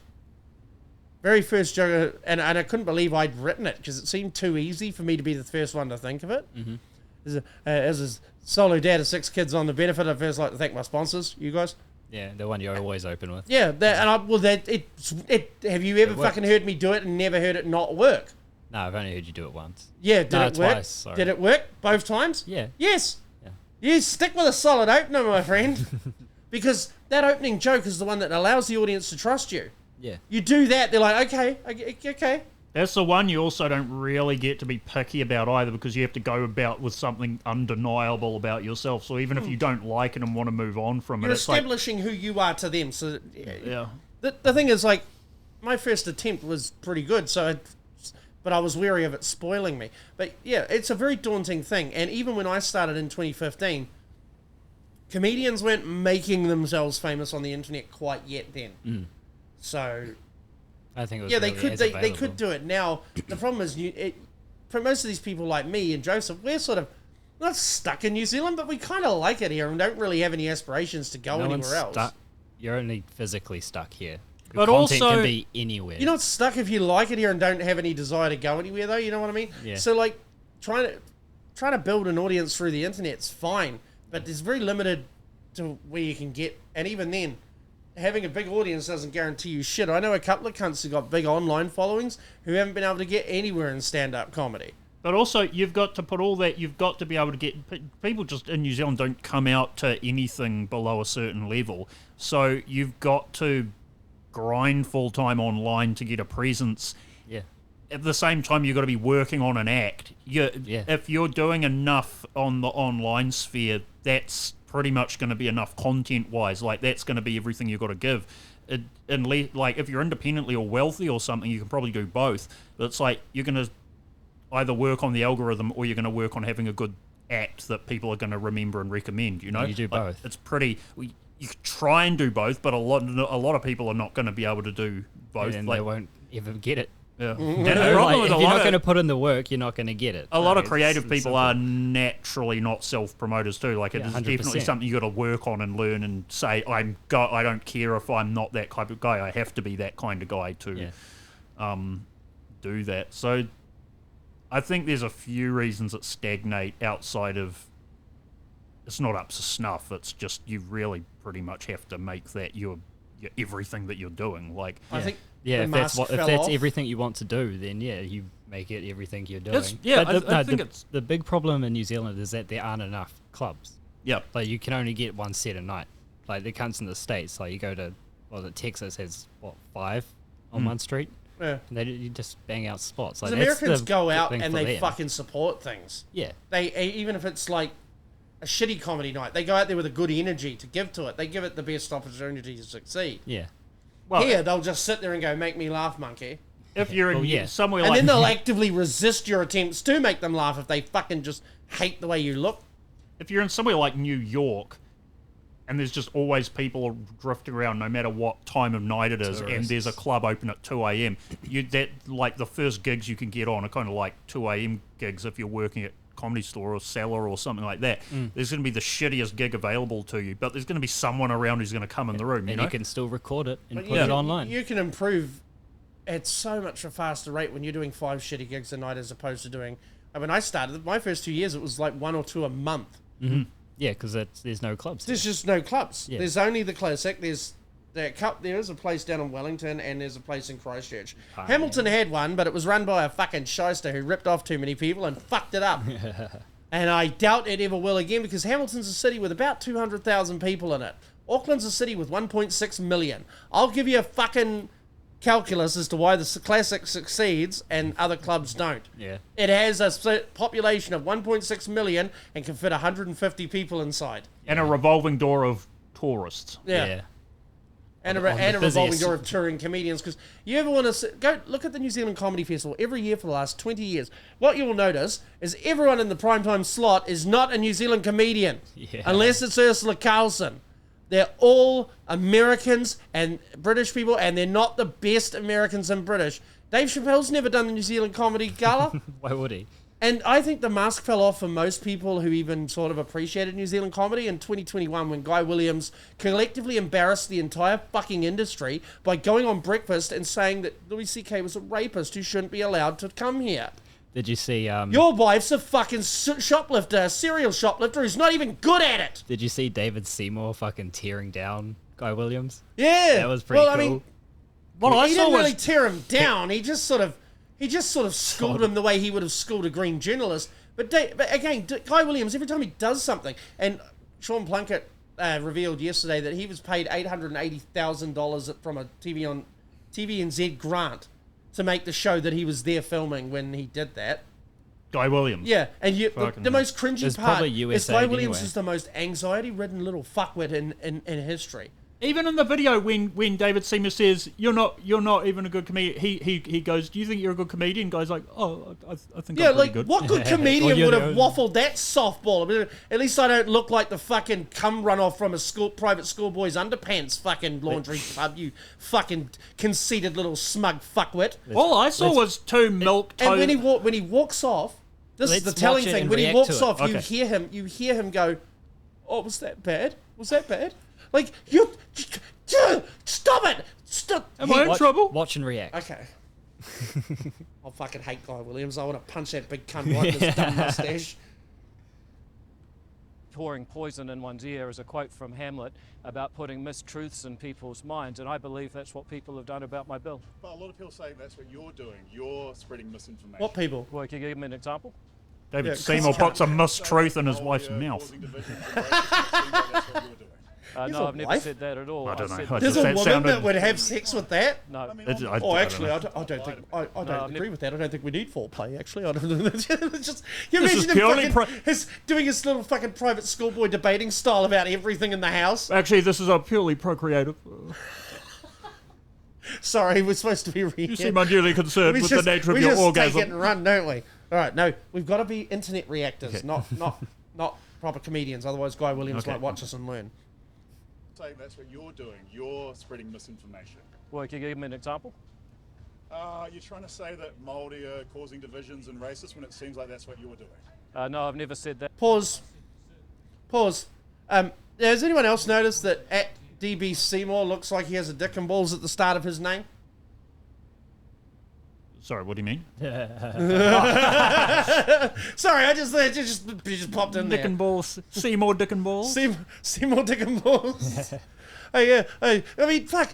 A: Very first joke, and I couldn't believe I'd written it because it seemed too easy for me to be the first one to think of it. Mm-hmm. As a solo dad of 6 kids on the benefit, I'd first like to thank my sponsors, you guys.
D: Yeah, the one you're always open with.
A: Yeah, have you ever fucking heard me do it and never heard it not work?
D: No, I've only heard you do it once.
A: Yeah, did it work?
D: Twice, sorry.
A: Did it work both times?
D: Yeah.
A: Yes.
D: Yeah.
A: You stick with a solid opener, my friend. Because that opening joke is the one that allows the audience to trust you.
D: Yeah.
A: You do that, they're like, okay.
B: That's the one you also don't really get to be picky about either because you have to go about with something undeniable about yourself. So even if you don't like it and want to move on from
A: You're
B: it, it's like...
A: establishing who you are to them. So
B: Yeah.
A: The thing is, like, my first attempt was pretty good, but I was wary of it spoiling me. But yeah, it's a very daunting thing. And even when I started in 2015... comedians weren't making themselves famous on the internet quite yet then. So,
D: I think it was
A: yeah,
D: really
A: they could do it now. The problem is, for most of these people like me and Joseph, we're sort of not stuck in New Zealand, but we kind of like it here and don't really have any aspirations to go anywhere else.
D: Stuck. You're only physically stuck here.
B: But
D: content
B: also,
D: can be anywhere.
A: You're not stuck if you like it here and don't have any desire to go anywhere, though. You know what I mean?
D: Yeah.
A: So, like, trying to build an audience through the internet's fine. But there's very limited to where you can get, and even then, having a big audience doesn't guarantee you shit. I know a couple of cunts who got big online followings who haven't been able to get anywhere in stand-up comedy.
B: But also, you've got to put all that, you've got to be able to get, people just in New Zealand don't come out to anything below a certain level. So you've got to grind full-time online to get a presence.
D: Yeah.
B: At the same time, you've got to be working on an act. If you're doing enough on the online sphere, that's pretty much going to be enough content-wise. Like, that's going to be everything you've got to give. Like, if you're independently or wealthy or something, you can probably do both. But it's like, you're going to either work on the algorithm or you're going to work on having a good act that people are going to remember and recommend, you know?
D: You do both.
B: It's pretty... You could try and do both, but a lot of people are not going to be able to do both.
D: And they won't ever get it.
B: Yeah.
D: And if you're not going to put in the work, you're not going to get it.
B: A lot of creative people are naturally not self-promoters too. Like, it's
D: 100%.
B: definitely something you got to work on and learn and say, I don't care if I'm not that type of guy. I have to be that kind of guy to do that. So I think there's a few reasons that stagnate outside of, it's not up to snuff. It's just you really pretty much have to make that your everything that you're doing. Like,
A: I think
D: if that's
A: off.
D: everything you want to do, then you make it everything you're doing.
B: I think it's
D: the big problem in New Zealand is that there aren't enough clubs.
B: Yeah.
D: Like, you can only get one set a night. Like, the cunts in the States, like, you go to, Texas has, 5 on one street?
A: Yeah.
D: And you just bang out spots. Like,
A: Because Americans go out
D: thing
A: and
D: for
A: they
D: them.
A: fucking support things.
D: Yeah.
A: They, even if it's like a shitty comedy night, they go out there with a good energy to give to it. They give it the best opportunity to succeed.
D: Yeah.
B: well,
A: Here, they'll just sit there and go, make me laugh, monkey.
B: if you're in somewhere
A: And
B: like
A: then they'll actively resist your attempts to make them laugh if they fucking just hate the way you look.
B: if you're in somewhere like New York, and there's just always people drifting around no matter what time of night it is, and there's a club open at 2 a.m., like the first gigs you can get on are kind of like 2 a.m. gigs if you're working at Comedy Store or Cellar or something like that. There's going to be the shittiest gig available to you, but there's going to be someone around who's going to come in the room,
D: And
B: you know?
D: you can still record it and
A: But
D: put it online.
A: You can improve at so much a faster rate when you're doing 5 shitty gigs a night as opposed to doing And when I started, my first 2 years, it was like 1 or 2 a month.
D: Yeah, because there's no clubs.
A: There's just no clubs.
D: Yeah.
A: There's only the Classic. There's there is a place down in Wellington, and there's a place in Christchurch. Hamilton had one, but it was run by a fucking shyster who ripped off too many people and fucked it up. And I doubt it ever will again, because Hamilton's a city with about 200,000 people in it. Auckland's a city with 1.6 million. I'll give you a fucking calculus as to why the Classic succeeds and other clubs don't.
D: Yeah.
A: It has a population of 1.6 million and can fit 150 people inside.
B: And a revolving door of tourists.
A: Yeah. And
D: On the
A: a revolving
D: busiest.
A: door of touring comedians. Because you ever want to go look at the New Zealand Comedy Festival every year for the last 20 years. What you will notice is everyone in the primetime slot is not a New Zealand comedian.
D: Yeah.
A: Unless it's Ursula Carlson. They're all Americans and British people, and they're not the best Americans and British. Dave Chappelle's never done the New Zealand Comedy Gala.
D: Why would he?
A: And I think the mask fell off for most people who even sort of appreciated New Zealand comedy in 2021 when Guy Williams collectively embarrassed the entire fucking industry by going on breakfast and saying that Louis C.K. was a rapist who shouldn't be allowed to come here.
D: Did you see?
A: Your wife's a fucking shoplifter, a serial shoplifter who's not even good at it.
D: Did you see David Seymour fucking tearing down Guy Williams?
A: Yeah.
D: That was pretty
A: well,
D: cool.
A: I mean,
B: What I
A: he
B: saw
A: didn't really
B: was
A: tear him down. He just sort of schooled him the way he would have schooled a green journalist. But again, Guy Williams, every time he does something, and Sean Plunkett revealed yesterday that he was paid $880,000 from a TVNZ grant to make the show that he was there filming when he did that.
B: Guy Williams.
A: Yeah, and
B: Fucking
A: the most cringy
D: It's
A: part
D: probably
A: is
D: US
A: Guy
D: aid
A: Williams
D: anyway.
A: is the most anxiety-ridden little fuckwit in history.
B: Even in the video when David Seymour says you're not even a good comedian, he goes, "Do you think you're a good comedian?" Guy's like, "Oh, I think
A: Yeah,
B: I'm pretty
A: like,
B: good."
A: what good comedian
D: Well,
A: would
D: you're
A: have
D: the-
A: waffled that softball? I mean, at least I don't look like the fucking cum runoff from a private schoolboy's underpants fucking laundry tub, you fucking conceited little smug fuckwit.
B: All I saw was two milk
A: And
B: toast.
A: when he walks off, this is
D: Let's
A: the telling
D: watch it
A: thing.
D: and
A: When he
D: react
A: walks
D: to it.
A: off,
B: Okay.
A: you hear him go, "Oh, was that bad? Was that bad?" Like, stop it! Stop!
B: Am I in trouble?
D: Watch and react.
A: Okay. I fucking hate Guy Williams. I want to punch that big cunt right in his dumb mustache.
G: Pouring poison in one's ear is a quote from Hamlet about putting mistruths in people's minds, and I believe that's what people have done about my bill.
H: But a lot of people say that's what you're doing. You're spreading misinformation.
A: What people?
G: Well, can you give me an example?
B: David
A: Yeah,
B: Seymour puts a mistruth in his
H: Oh,
B: wife's
H: you're
B: mouth.
H: causing divisions and racism. It seems like that's what you're doing.
A: He's
G: No,
A: a
G: I've never
A: wife?
G: said that at all.
B: I don't know.
G: said
B: I
A: There's
B: just-
A: a
B: that
A: woman
B: sounded-
A: that would have sex with that?
G: no.
H: I mean,
B: It's- I-
A: Oh,
B: I
A: actually,
B: don't know.
A: I don't think I don't
G: I've
A: agree
G: never-
A: with that. I don't think we need foreplay. Actually, I don't. It's just you
B: This is
A: imagine him
B: purely
A: fucking doing his little fucking private schoolboy debating style about everything in the house.
B: Actually, this is a purely procreative.
A: Sorry, we're supposed to be reading.
B: You seem unduly concerned with the nature of your
A: we just take it
B: orgasm.
A: and run, don't we? All right, no, we've got to be internet reactors, not proper comedians. Otherwise, Guy Williams
B: Okay.
A: might watch us and learn.
H: Saying that's what you're doing. You're spreading misinformation.
G: Well, can you give me an example?
H: You're trying to say that Māori are causing divisions and racist when it seems like that's what you're doing.
G: No, I've never said that.
A: Pause. Has anyone else noticed that at DB Seymour looks like he has a dick and balls at the start of his name?
B: Sorry, what do you mean?
A: Sorry, it just popped in
B: Dick
A: there.
B: and balls. Seymour Dick and balls.
A: Seymour dick and balls. Hey, I mean, fuck.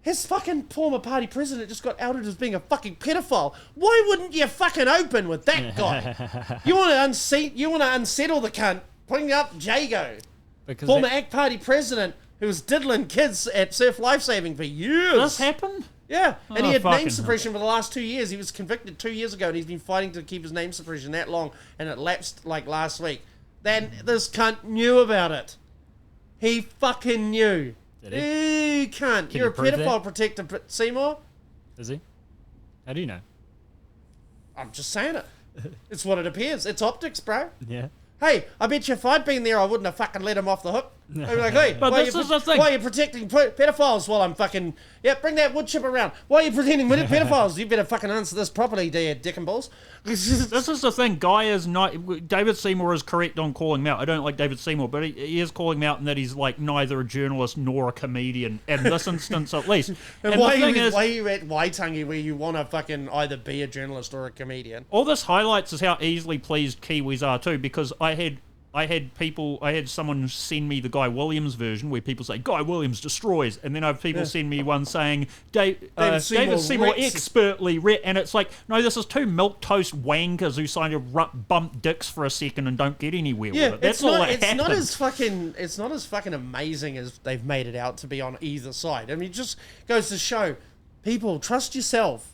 A: His fucking former party president just got outed as being a fucking pedophile. Why wouldn't you fucking open with that guy? You want to unsettle the cunt? Bring up Jago,
D: Because
A: former ACT Party president who was diddling kids at Surf Lifesaving for years.
B: This happened?
A: Yeah, and
B: Oh,
A: he had
B: fucking
A: name suppression for the last 2 years. He was convicted 2 years ago, and he's been fighting to keep his name suppression that long, and it lapsed like last week. Then this cunt knew about it. He fucking knew.
D: Did he?
A: You can't.
D: Can
A: You're
D: you
A: a
D: prove
A: pedophile
D: that?
A: protector, Seymour.
D: Is he? How do you know?
A: I'm just saying it. It's what it appears. It's optics, bro.
D: Yeah.
A: Hey, I bet you if I'd been there, I wouldn't have fucking let him off the hook. I'd be like, hey,
B: But this is the thing.
A: why are you protecting pedophiles while I'm fucking... Yeah, bring that wood chip around. Why are you protecting pedophiles? You better fucking answer this properly, dear dick and balls.
B: This is the thing. Guy is not... David Seymour is correct on calling him out. I don't like David Seymour, but he is calling him out in that he's like neither a journalist nor a comedian, in this instance at least.
A: And
B: the
A: why
B: thing
A: are you at Waitangi where you want to fucking either be a journalist or a comedian?
B: All this highlights is how easily pleased Kiwis are too, because I had someone send me the Guy Williams version where people say Guy Williams destroys, and then I have people send me one saying David Seymour expertly and it's like, no, this is two milquetoast wankers who kind of bump dicks for a second and don't get anywhere with it. That's all that happened.
A: It's not as fucking amazing as they've made it out to be on either side. I mean, it just goes to show, people, trust yourself.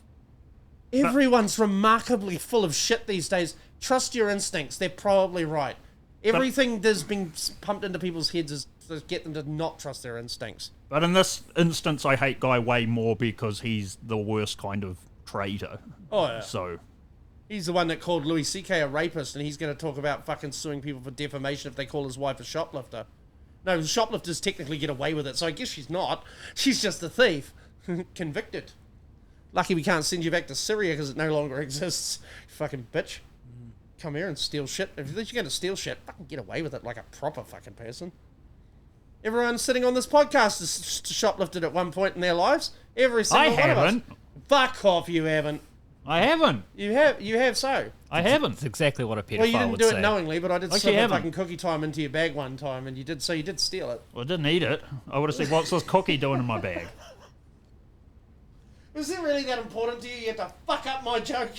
A: Everyone's remarkably full of shit these days. Trust your instincts. They're probably right. Everything that's been pumped into people's heads is to get them to not trust their instincts.
B: But in this instance, I hate Guy way more because he's the worst kind of traitor.
A: Oh, yeah.
B: So
A: He's the one that called Louis C.K. a rapist, and he's going to talk about fucking suing people for defamation if they call his wife a shoplifter. No, shoplifters technically get away with it, so I guess she's not. She's just a thief. Convicted. Lucky we can't send you back to Syria because it no longer exists. You fucking bitch. Come here and steal shit. If you're going to steal shit, fucking get away with it like a proper fucking person. Everyone sitting on this podcast has shoplifted at one point in their lives. Every single one of us. Fuck off, you haven't.
B: I haven't.
A: You have so.
B: I haven't.
D: It's exactly what a pedophile
A: Well, you didn't
D: would
A: do
D: say.
A: it knowingly, but I did
B: Like
A: slip
B: you
A: a
B: haven't.
A: fucking cookie time into your bag one time, and you did steal it.
B: Well, I didn't eat it. I would have said, what's this cookie doing in my bag?
A: Was it really that important to you? You had to fuck up my joke.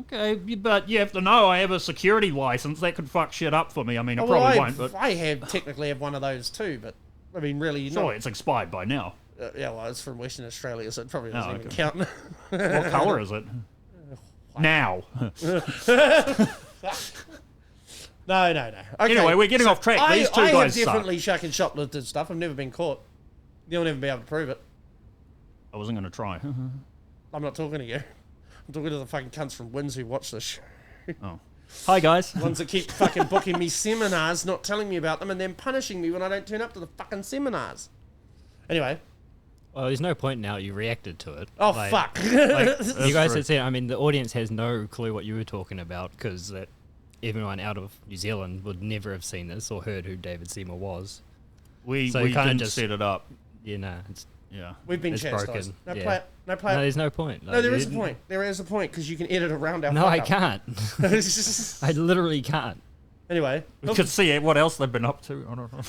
B: Okay, but you have to know I have a security license. That could fuck shit up for me. I mean, it probably won't, but...
A: I technically have one of those too, but I mean, really,
B: Surely it's expired by now.
A: Yeah, well, it's from Western Australia, so it probably doesn't even
B: okay.
A: count.
B: What colour is it? Now.
A: No. Okay.
B: Anyway, we're getting off track. These two
A: I
B: guys
A: have definitely fucking shoplifted stuff. I've never been caught. You'll never be able to prove it.
B: I wasn't going to try.
A: I'm not talking to you. I'm talking to the fucking cunts from Winds who watch this show.
B: Oh.
D: Hi, guys.
A: The ones that keep fucking booking me seminars, not telling me about them, and then punishing me when I don't turn up to the fucking seminars. Anyway.
D: Well, there's no point now. You reacted to it.
A: Oh,
D: Like-
A: fuck.
D: You guys had said, I mean, the audience has no clue what you were talking about because everyone out of New Zealand would never have seen this or heard who David Seymour was.
B: We
D: So you kinda
B: didn't
D: just-
B: set it up.
D: Yeah, no, it's
B: Yeah.
A: We've been
D: It's
A: chastised.
D: broken.
A: No
D: Yeah.
A: play.
D: no, there's no point.
A: No,
D: Like,
A: there is a
D: you-
A: point. There is a point because you can edit around our
D: No, I
A: fuck up.
D: can't. I literally can't.
A: Anyway.
B: We could see what else they've been up to. I don't know.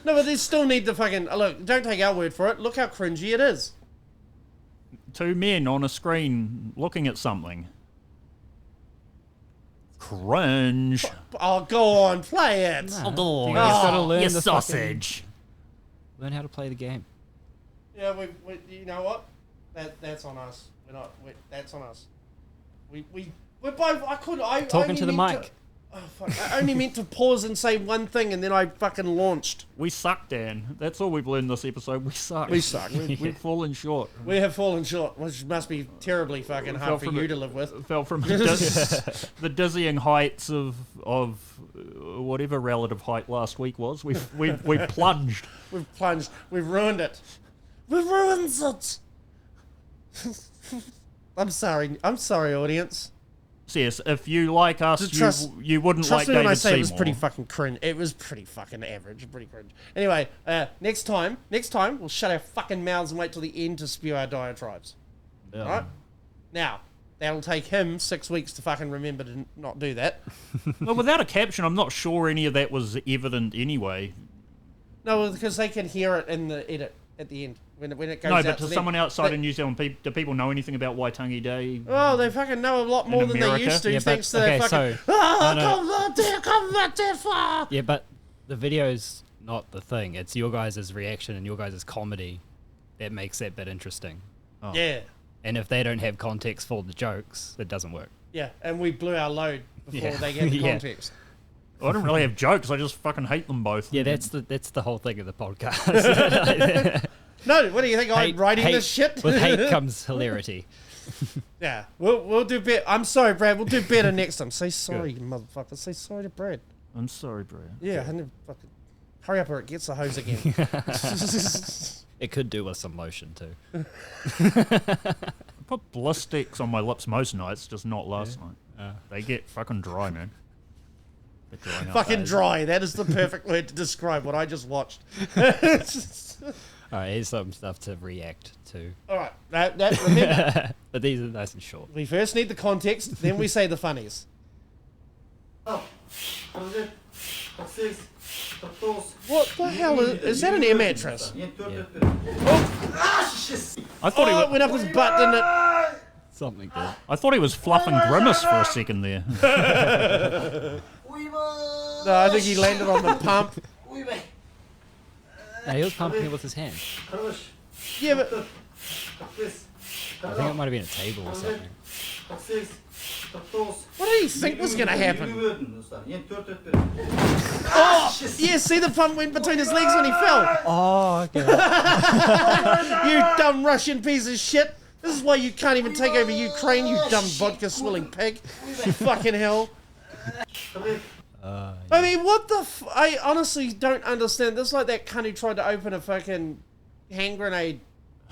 A: No, but they still need the fucking... Look, don't take our word for it. Look how cringy it is.
B: Two men on a screen looking at something. Cringe.
A: Oh, go on. Play it.
D: Nah.
B: go
D: You guys
A: on.
D: gotta learn
B: You
D: the
B: sausage.
D: Learn how to play the game.
A: Yeah, we you know what? That's on us. That's on us. We're both... I
D: Talking
A: only
D: to the
A: meant
D: mic.
A: Oh, fuck. I only meant to pause and say one thing, and then I fucking launched.
B: We suck, Dan. That's all we've learned this episode. We suck.
A: We suck.
B: We've fallen short.
A: We have fallen short, which must be terribly fucking
B: Fell
A: hard for
B: from
A: you
B: it.
A: to live with.
B: Fell from the dizzying heights of whatever relative height last week was. We've plunged.
A: We've plunged. We've ruined it. We've ruined it. I'm sorry, audience.
B: So yes, if you like us, you wouldn't like
A: Trust me when
B: David
A: I say
B: Seymour.
A: it was pretty fucking cringe. It was pretty fucking average, pretty cringe. Anyway, next time, we'll shut our fucking mouths and wait till the end to spew our diatribes.
B: Yeah.
A: Alright? Now, that'll take him 6 weeks to fucking remember to not do that.
B: Well, without a caption, I'm not sure any of that was evident anyway.
A: No, because they can hear it in the edit at the end. When it goes
B: No,
A: out
B: but to
A: them.
B: someone outside
A: They-
B: of New Zealand, do people know anything about Waitangi Day?
A: Oh, they fucking know a lot more than they
B: America?
A: used to,
D: Yeah, but-
A: thanks to
D: okay,
A: their fucking...
D: so-
A: come not too far!
D: Yeah, but the video's not the thing. It's your guys' reaction and your guys' comedy that makes that bit interesting.
B: Oh.
A: Yeah,
D: And if they don't have context for the jokes, it doesn't work.
A: yeah, and we blew our load before
D: Yeah.
A: they get the
D: Yeah.
A: context.
B: I don't really have jokes. I just fucking hate them both.
D: Yeah, that's the whole thing of the podcast.
A: No, what do you think? I'm writing
D: hate-
A: this shit?
D: With hate comes hilarity.
A: Yeah, we'll do better. I'm sorry, Brad. We'll do better next time. Say sorry, you motherfucker. Say sorry to Brad.
B: I'm sorry, Brad.
A: Yeah, and then fucking hurry up or it gets the hose again.
D: It could do with some lotion too.
B: I put Blistex on my lips most nights, just not last night. They get fucking dry, man. They're drying out.
A: Fucking dry. That is the perfect word to describe what I just watched.
D: All right, here's some stuff to react to.
A: All right, remember,
D: But these are nice and short.
A: we first need the context, then we say the funnies. What the hell is that? An air mattress?
B: I thought
A: Oh, it went up his butt, didn't it?
D: Something good.
B: I thought he was fluffing Grimace for a second there.
A: No, I think he landed on the pump.
D: No, he was pumping it with his hand.
A: Yeah, but
D: I think it might have been a table or something.
A: what did he think was going to happen? Oh, yeah, see the pump went between his legs when he fell.
D: Oh, okay.
A: You dumb Russian piece of shit. This is why you can't even take over Ukraine, you dumb vodka-swilling pig. Fucking hell. I mean, what the I honestly don't understand. This is like that cunt who tried to open a fucking hand grenade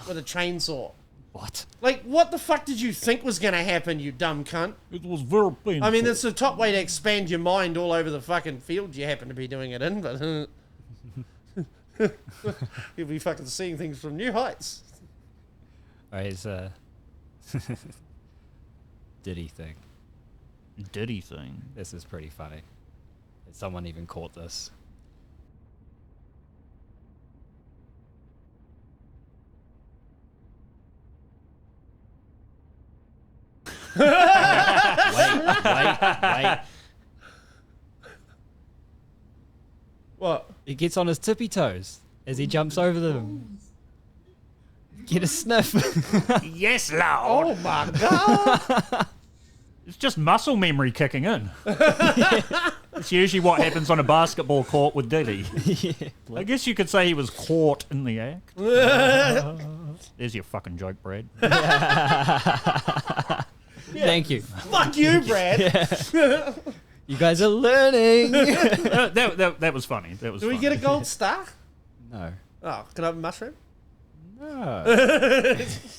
A: with a chainsaw.
D: What?
A: Like, what the fuck did you think was going to happen, you dumb cunt?
B: It was very painful.
A: I mean, that's the top way to expand your mind all over the fucking field you happen to be doing it in, but you'll be fucking seeing things from new heights.
D: Alright, it's a Diddy thing.
B: Diddy thing.
D: This is pretty funny. Someone even caught this. wait.
A: What?
D: He gets on his tippy toes as he jumps over them. Get a sniff.
B: Yes, Lord.
A: Oh my god!
B: It's just muscle memory kicking in. It's usually what happens on a basketball court with Diddy. I guess you could say he was caught in the act. There's your fucking joke, Brad.
D: Thank you.
A: Fuck you, Brad.
D: You guys are learning.
B: That was funny. That was
A: Do we
B: funny.
A: get a gold star?
D: No.
A: Oh, can I have a mushroom?
D: No.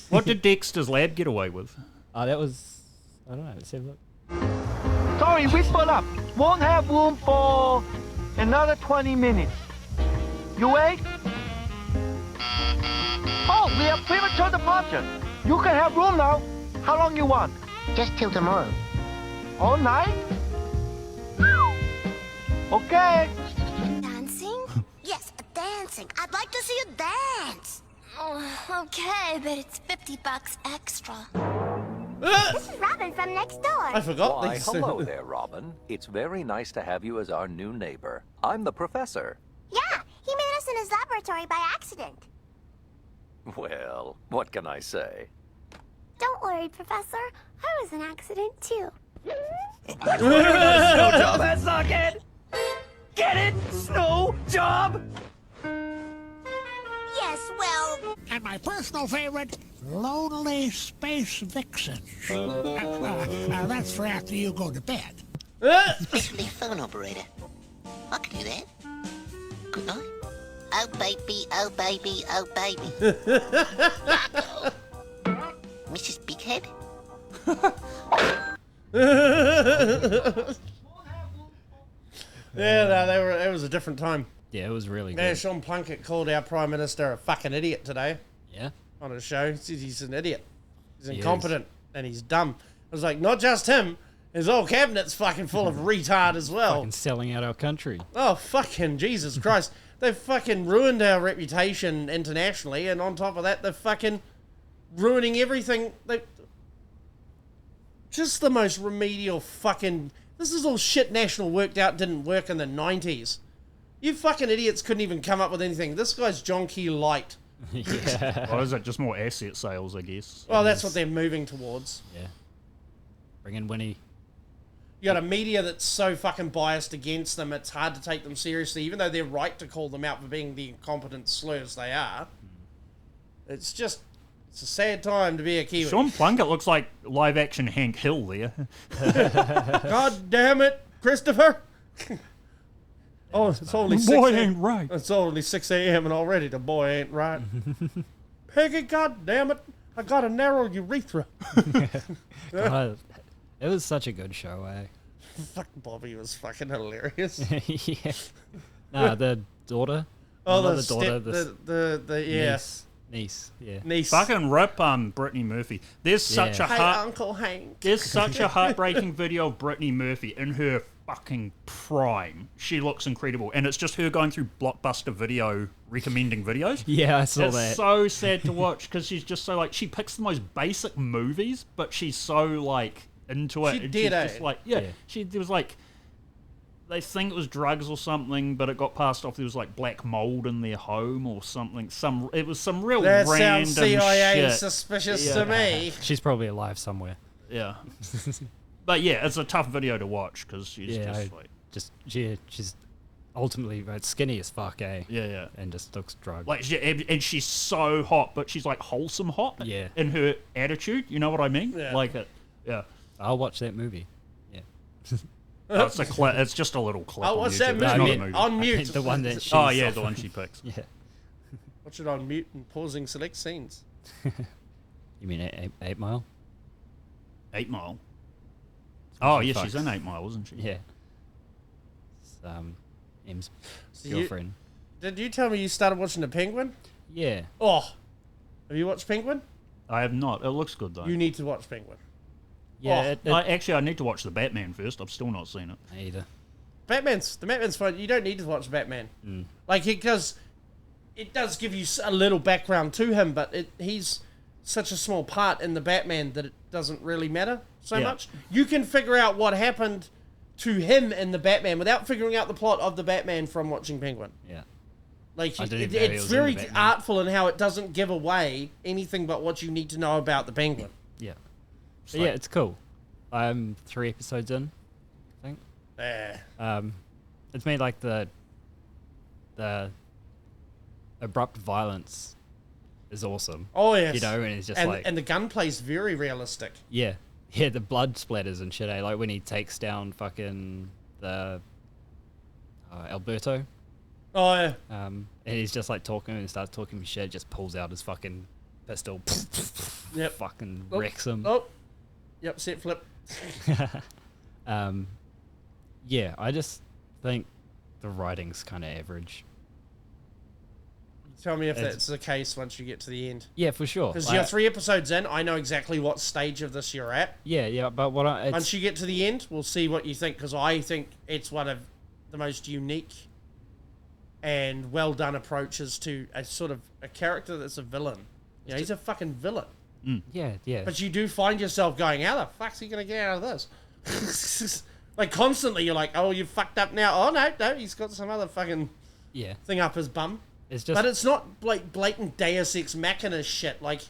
B: What did Dexter's Lab get away with?
D: Oh, that was... I don't know. Let's have a look.
I: Sorry, we split up. Won't have room for another 20 minutes. You wait? Oh, we have premature departure. You can have room now. How long you want?
C: Just till tomorrow.
I: All night? Okay.
J: Dancing? Yes, dancing. I'd like to see you dance. Oh, okay, but it's $50 extra. This is Robin from next door.
A: I forgot.
K: Why, hello there, Robin. It's very nice to have you as our new neighbor. I'm the professor.
J: Yeah, he made us in his laboratory by accident.
K: Well, what can I say?
J: Don't worry, Professor. I was an accident, too.
I: Snow job, head socket! Get it? Snow job?
J: Yes, well...
C: And my personal favorite, Lonely Space Vixen. That's for after you go to bed.
J: Especially phone operator. I can do that. Good night. Oh, baby, oh, baby, oh, baby. Mrs. Bighead?
A: Yeah, no, it was a different time.
D: Yeah, it was really
A: Yeah,
D: good.
A: Sean Plunkett called our Prime Minister a fucking idiot today
D: Yeah.
A: on his show. He says he's an idiot. He's
D: He
A: incompetent and he's dumb. I was like, not just him. His whole cabinet's fucking full of retard as well.
D: Fucking selling out our country.
A: Oh, fucking Jesus Christ. They've fucking ruined our reputation internationally, and on top of that, they're fucking ruining everything. Just the most remedial fucking... This is all shit National worked out didn't work in the 90s. You fucking idiots couldn't even come up with anything. This guy's John Key Light.
D: Yeah.
B: Or is it just more asset sales, I guess?
A: Well, that's what they're moving towards.
D: Yeah. Bring in Winnie.
A: You got a media that's so fucking biased against them, it's hard to take them seriously, even though they're right to call them out for being the incompetent slurs they are. It's just... It's a sad time to be a Kiwi.
B: Sean Plunkett looks like live-action Hank Hill there.
A: God damn it, Christopher! Oh, it's only 6
B: Boy
A: a.m.
B: ain't right.
A: It's only 6 a.m. and already the boy ain't right. Peggy, goddammit, I got a narrow urethra.
D: God, it was such a good show, eh?
A: Fuck, Bobby was fucking hilarious.
D: Yeah. Nah, the daughter.
A: Oh,
D: Not
A: the
D: daughter.
A: the yeah.
D: Niece. Yeah.
A: Niece.
B: Fucking rip Brittany Murphy. There's such a
A: Hey, Uncle Hank.
B: There's such a heartbreaking video of Brittany Murphy in her fucking prime. She looks incredible, and it's just her going through Blockbuster Video recommending videos.
D: Yeah, I saw that.
B: It's so sad to watch because she's just so like she picks the most basic movies, but she's so like into it.
A: She
B: and
A: did,
B: she's
A: eh?
B: just like
D: Yeah.
B: She there was like they think it was drugs or something, but it got passed off. There was like black mold in their home or something. It was some real
A: That
B: random
A: sounds CIA
B: shit.
A: suspicious to me.
D: She's probably alive somewhere.
B: Yeah. But yeah, it's a tough video to watch because she's just like
D: she's ultimately skinny as fuck, eh?
B: Yeah.
D: And just looks drugged.
B: like and she's so hot, but she's like wholesome hot.
D: Yeah.
B: In her attitude, you know what I mean?
A: Yeah.
B: Like it. Yeah.
D: I'll watch that movie. Yeah.
B: It's it's just a little clip.
A: Oh,
B: on
A: what's
B: YouTube.
A: that
B: It's
A: movie?
B: not a movie.
A: On mute.
D: The one that she.
B: Oh yeah, the one she picks.
D: Yeah.
A: Watch it on mute and pausing select scenes.
D: You mean 8 Mile?
B: 8 Mile. Oh
D: she
B: yeah,
D: fucks.
B: she's in 8 Mile, isn't she?
D: Yeah. It's, M's
A: So
D: girlfriend.
A: Did you tell me you started watching The Penguin?
D: Yeah.
A: Oh, have you watched Penguin?
B: I have not. It looks good though.
A: You need to watch Penguin.
D: Yeah.
B: I need to watch the Batman first. I've still not seen it.
D: Either.
A: The Batman's fun. You don't need to watch Batman. Like, because it does give you a little background to him, but he's such a small part in the Batman that it doesn't really matter so much. You can figure out what happened to him in the Batman without figuring out the plot of the Batman from watching Penguin.
D: Yeah.
A: Like,
D: I didn't know he
A: it's
D: was in
A: very
D: the Batman.
A: artful in how it doesn't give away anything but what you need to know about the Penguin.
D: Yeah. But yeah, it's cool. I'm 3 episodes in, I think.
A: Yeah.
D: It's made like the abrupt violence is awesome.
A: Oh, yes.
D: You know, and it's just
A: and the gunplay's very realistic.
D: Yeah, the blood splatters and shit. Like when he takes down fucking the Alberto.
A: Oh yeah.
D: And he's just like talking and starts talking shit. Just pulls out his fucking pistol.
A: Yep.
D: Fucking wrecks him.
A: Oh. Yep. Set flip.
D: Yeah, I just think the writing's kind of average.
A: Tell me if that's the case once you get to the end.
D: Yeah, for sure.
A: Because you're 3 episodes in, I know exactly what stage of this you're at.
D: Yeah, but
A: once you get to the end, we'll see what you think. Because I think it's one of the most unique and well done approaches to a sort of a character that's a villain. You know, he's a fucking villain.
D: Yeah.
A: But you do find yourself going, how the fuck's he gonna get out of this? Like constantly, you're like, oh, you fucked up now. Oh no, he's got some other fucking thing up his bum.
D: It's just,
A: but it's not like blatant Deus Ex Machina shit. Like,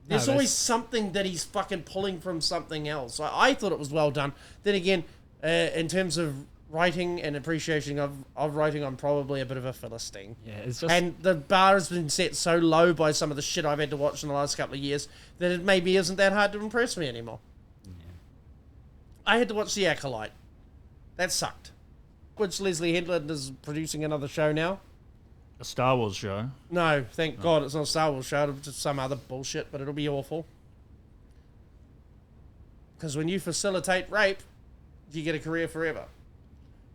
A: there's always something that he's fucking pulling from something else. I thought it was well done. Then again, in terms of writing and appreciation of writing, I'm probably a bit of a Philistine.
D: Yeah, it's just...
A: And the bar has been set so low by some of the shit I've had to watch in the last couple of years that it maybe isn't that hard to impress me anymore. Yeah. I had to watch The Acolyte. That sucked. Which Leslie Headland is producing another show now.
B: A Star Wars show?
A: No, thank God it's not a Star Wars show. It's just some other bullshit, but it'll be awful. Because when you facilitate rape, you get a career forever.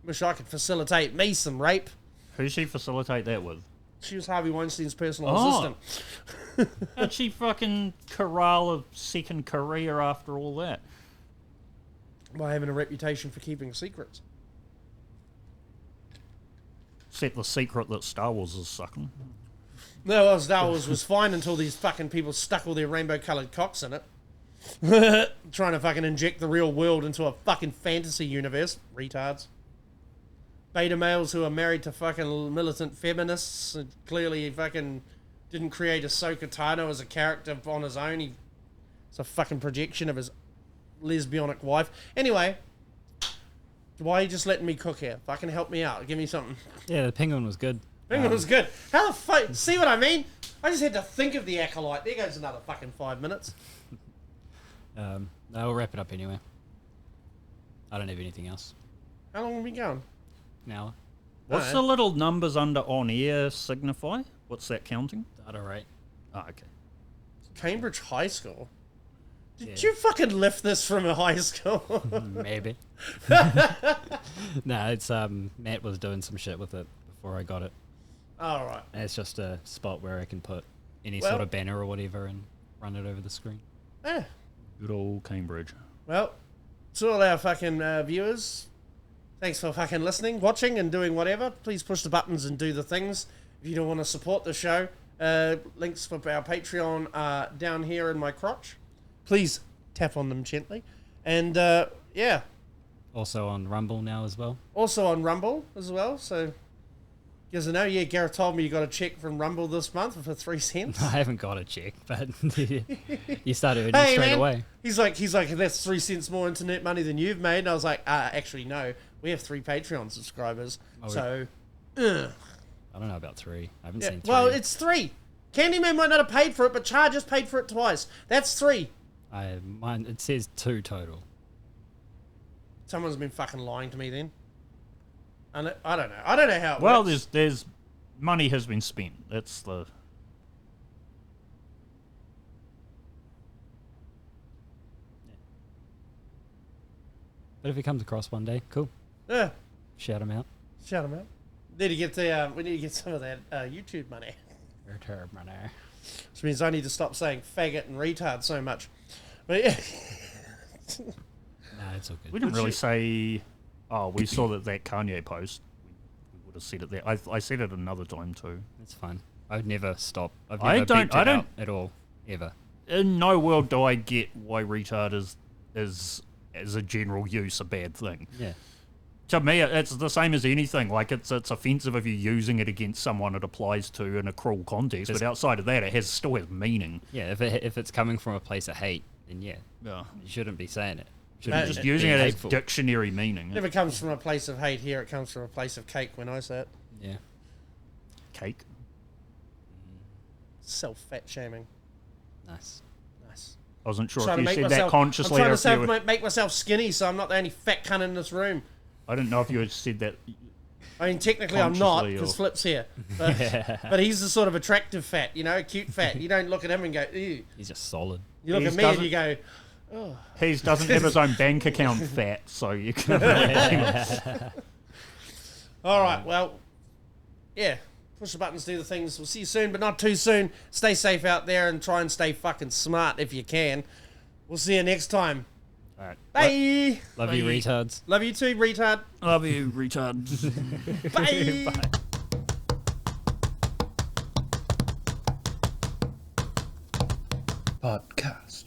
A: Wish I could facilitate me some rape.
B: Who'd she facilitate that with?
A: She was Harvey Weinstein's personal assistant.
B: How'd she fucking corral a second career after all that?
A: By having a reputation for keeping secrets.
B: Except the secret that Star Wars is sucking.
A: No, well, Star Wars was fine until these fucking people stuck all their rainbow-coloured cocks in it. Trying to fucking inject the real world into a fucking fantasy universe. Retards. Beta males who are married to fucking militant feminists. And clearly he fucking didn't create Ahsoka Tano as a character on his own. It's a fucking projection of his lesbianic wife. Anyway, why are you just letting me cook here? Fucking help me out. Give me something.
D: Yeah, the Penguin was good.
A: Penguin was good. How the fuck? See what I mean? I just had to think of the Acolyte. There goes another fucking 5 minutes.
D: No, we'll wrap it up anyway. I don't have anything else.
A: How long have we been going?
D: An hour.
B: What's the little numbers under on air signify? What's that counting?
D: Data rate.
B: Oh, okay.
A: Cambridge High School. Did you fucking lift this from a high school?
D: Maybe. No, it's Matt was doing some shit with it before I got it.
A: All right.
D: And it's just a spot where I can put any
A: Well-
D: sort of banner or whatever and run it over the screen.
A: Yeah.
B: Good old Cambridge.
A: Well, to all our fucking viewers, thanks for fucking listening, watching, and doing whatever. Please push the buttons and do the things. If you don't want to support the show, links for our Patreon are down here in my crotch. Please tap on them gently. And yeah,
D: Also on Rumble now as well.
A: also on Rumble as well. So, because I know, yeah, Gareth told me you got a check from Rumble this month for 3 cents.
D: I haven't got a check, but you start earning
A: Hey,
D: straight
A: man.
D: away.
A: He's like, that's 3 cents more internet money than you've made. And I was like, actually, no. We have 3 Patreon subscribers.
D: Oh,
A: So,
D: I don't know about 3. I haven't seen 3.
A: well, it's 3. Candyman might not have paid for it, but Char just paid for it twice. That's 3.
D: Mine, it says 2 total.
A: Someone's been fucking lying to me then. And I don't know. I don't know how it
B: Well,
A: works.
B: there's money has been spent. That's the.
D: But if he comes across one day, cool.
A: Yeah.
D: Shout him out.
A: Shout him out. We need to get some of that YouTube money.
D: Return money.
A: Which means I need to stop saying faggot and retard so much. But yeah.
D: No, it's all good.
B: We didn't really say. Oh, we saw that Kanye post. We would have said it there. I said it another time too.
D: It's fine. I'd never stop. I've
B: I
D: never
B: don't-
D: beeped
B: I
D: it
B: don't-
D: out at all, ever.
B: In no world do I get why retard is as a general use a bad thing.
D: Yeah.
B: To me, it's the same as anything. Like it's offensive if you're using it against someone it applies to in a cruel context. But outside of that, it still has meaning.
D: Yeah, if it's coming from a place of hate, then yeah,
B: Yeah.
D: you shouldn't be saying it.
B: You're just using it as dictionary meaning.
A: Never comes from a place of hate here. It comes from a place of cake when I say it.
D: Yeah.
B: Cake.
A: Self-fat shaming.
D: Nice.
A: Nice.
B: I wasn't sure
A: Trying
B: if
A: to
B: you
A: make
B: said that
A: myself-
B: consciously
A: I'm
B: or
A: trying
B: if you
A: to make myself skinny so I'm not the only fat cunt in this room.
B: I didn't know if you had said that.
A: I mean, technically I'm not,
B: Consciously
A: because
B: or-
A: Flip's here. But he's the sort of attractive fat, you know, cute fat. You don't look at him and go, ew.
D: He's just solid.
A: You look
B: He
A: at me and
B: doesn't-
A: you go, oh.
B: He doesn't have his own bank account fat, so you can.
A: All right, well, yeah. Push the buttons, do the things. We'll see you soon, but not too soon. Stay safe out there and try and stay fucking smart if you can. We'll see you next time.
B: All right.
A: Bye.
D: Love you, retards.
A: Love you too, retard.
B: Love you, retard.
A: Bye.
L: Podcast.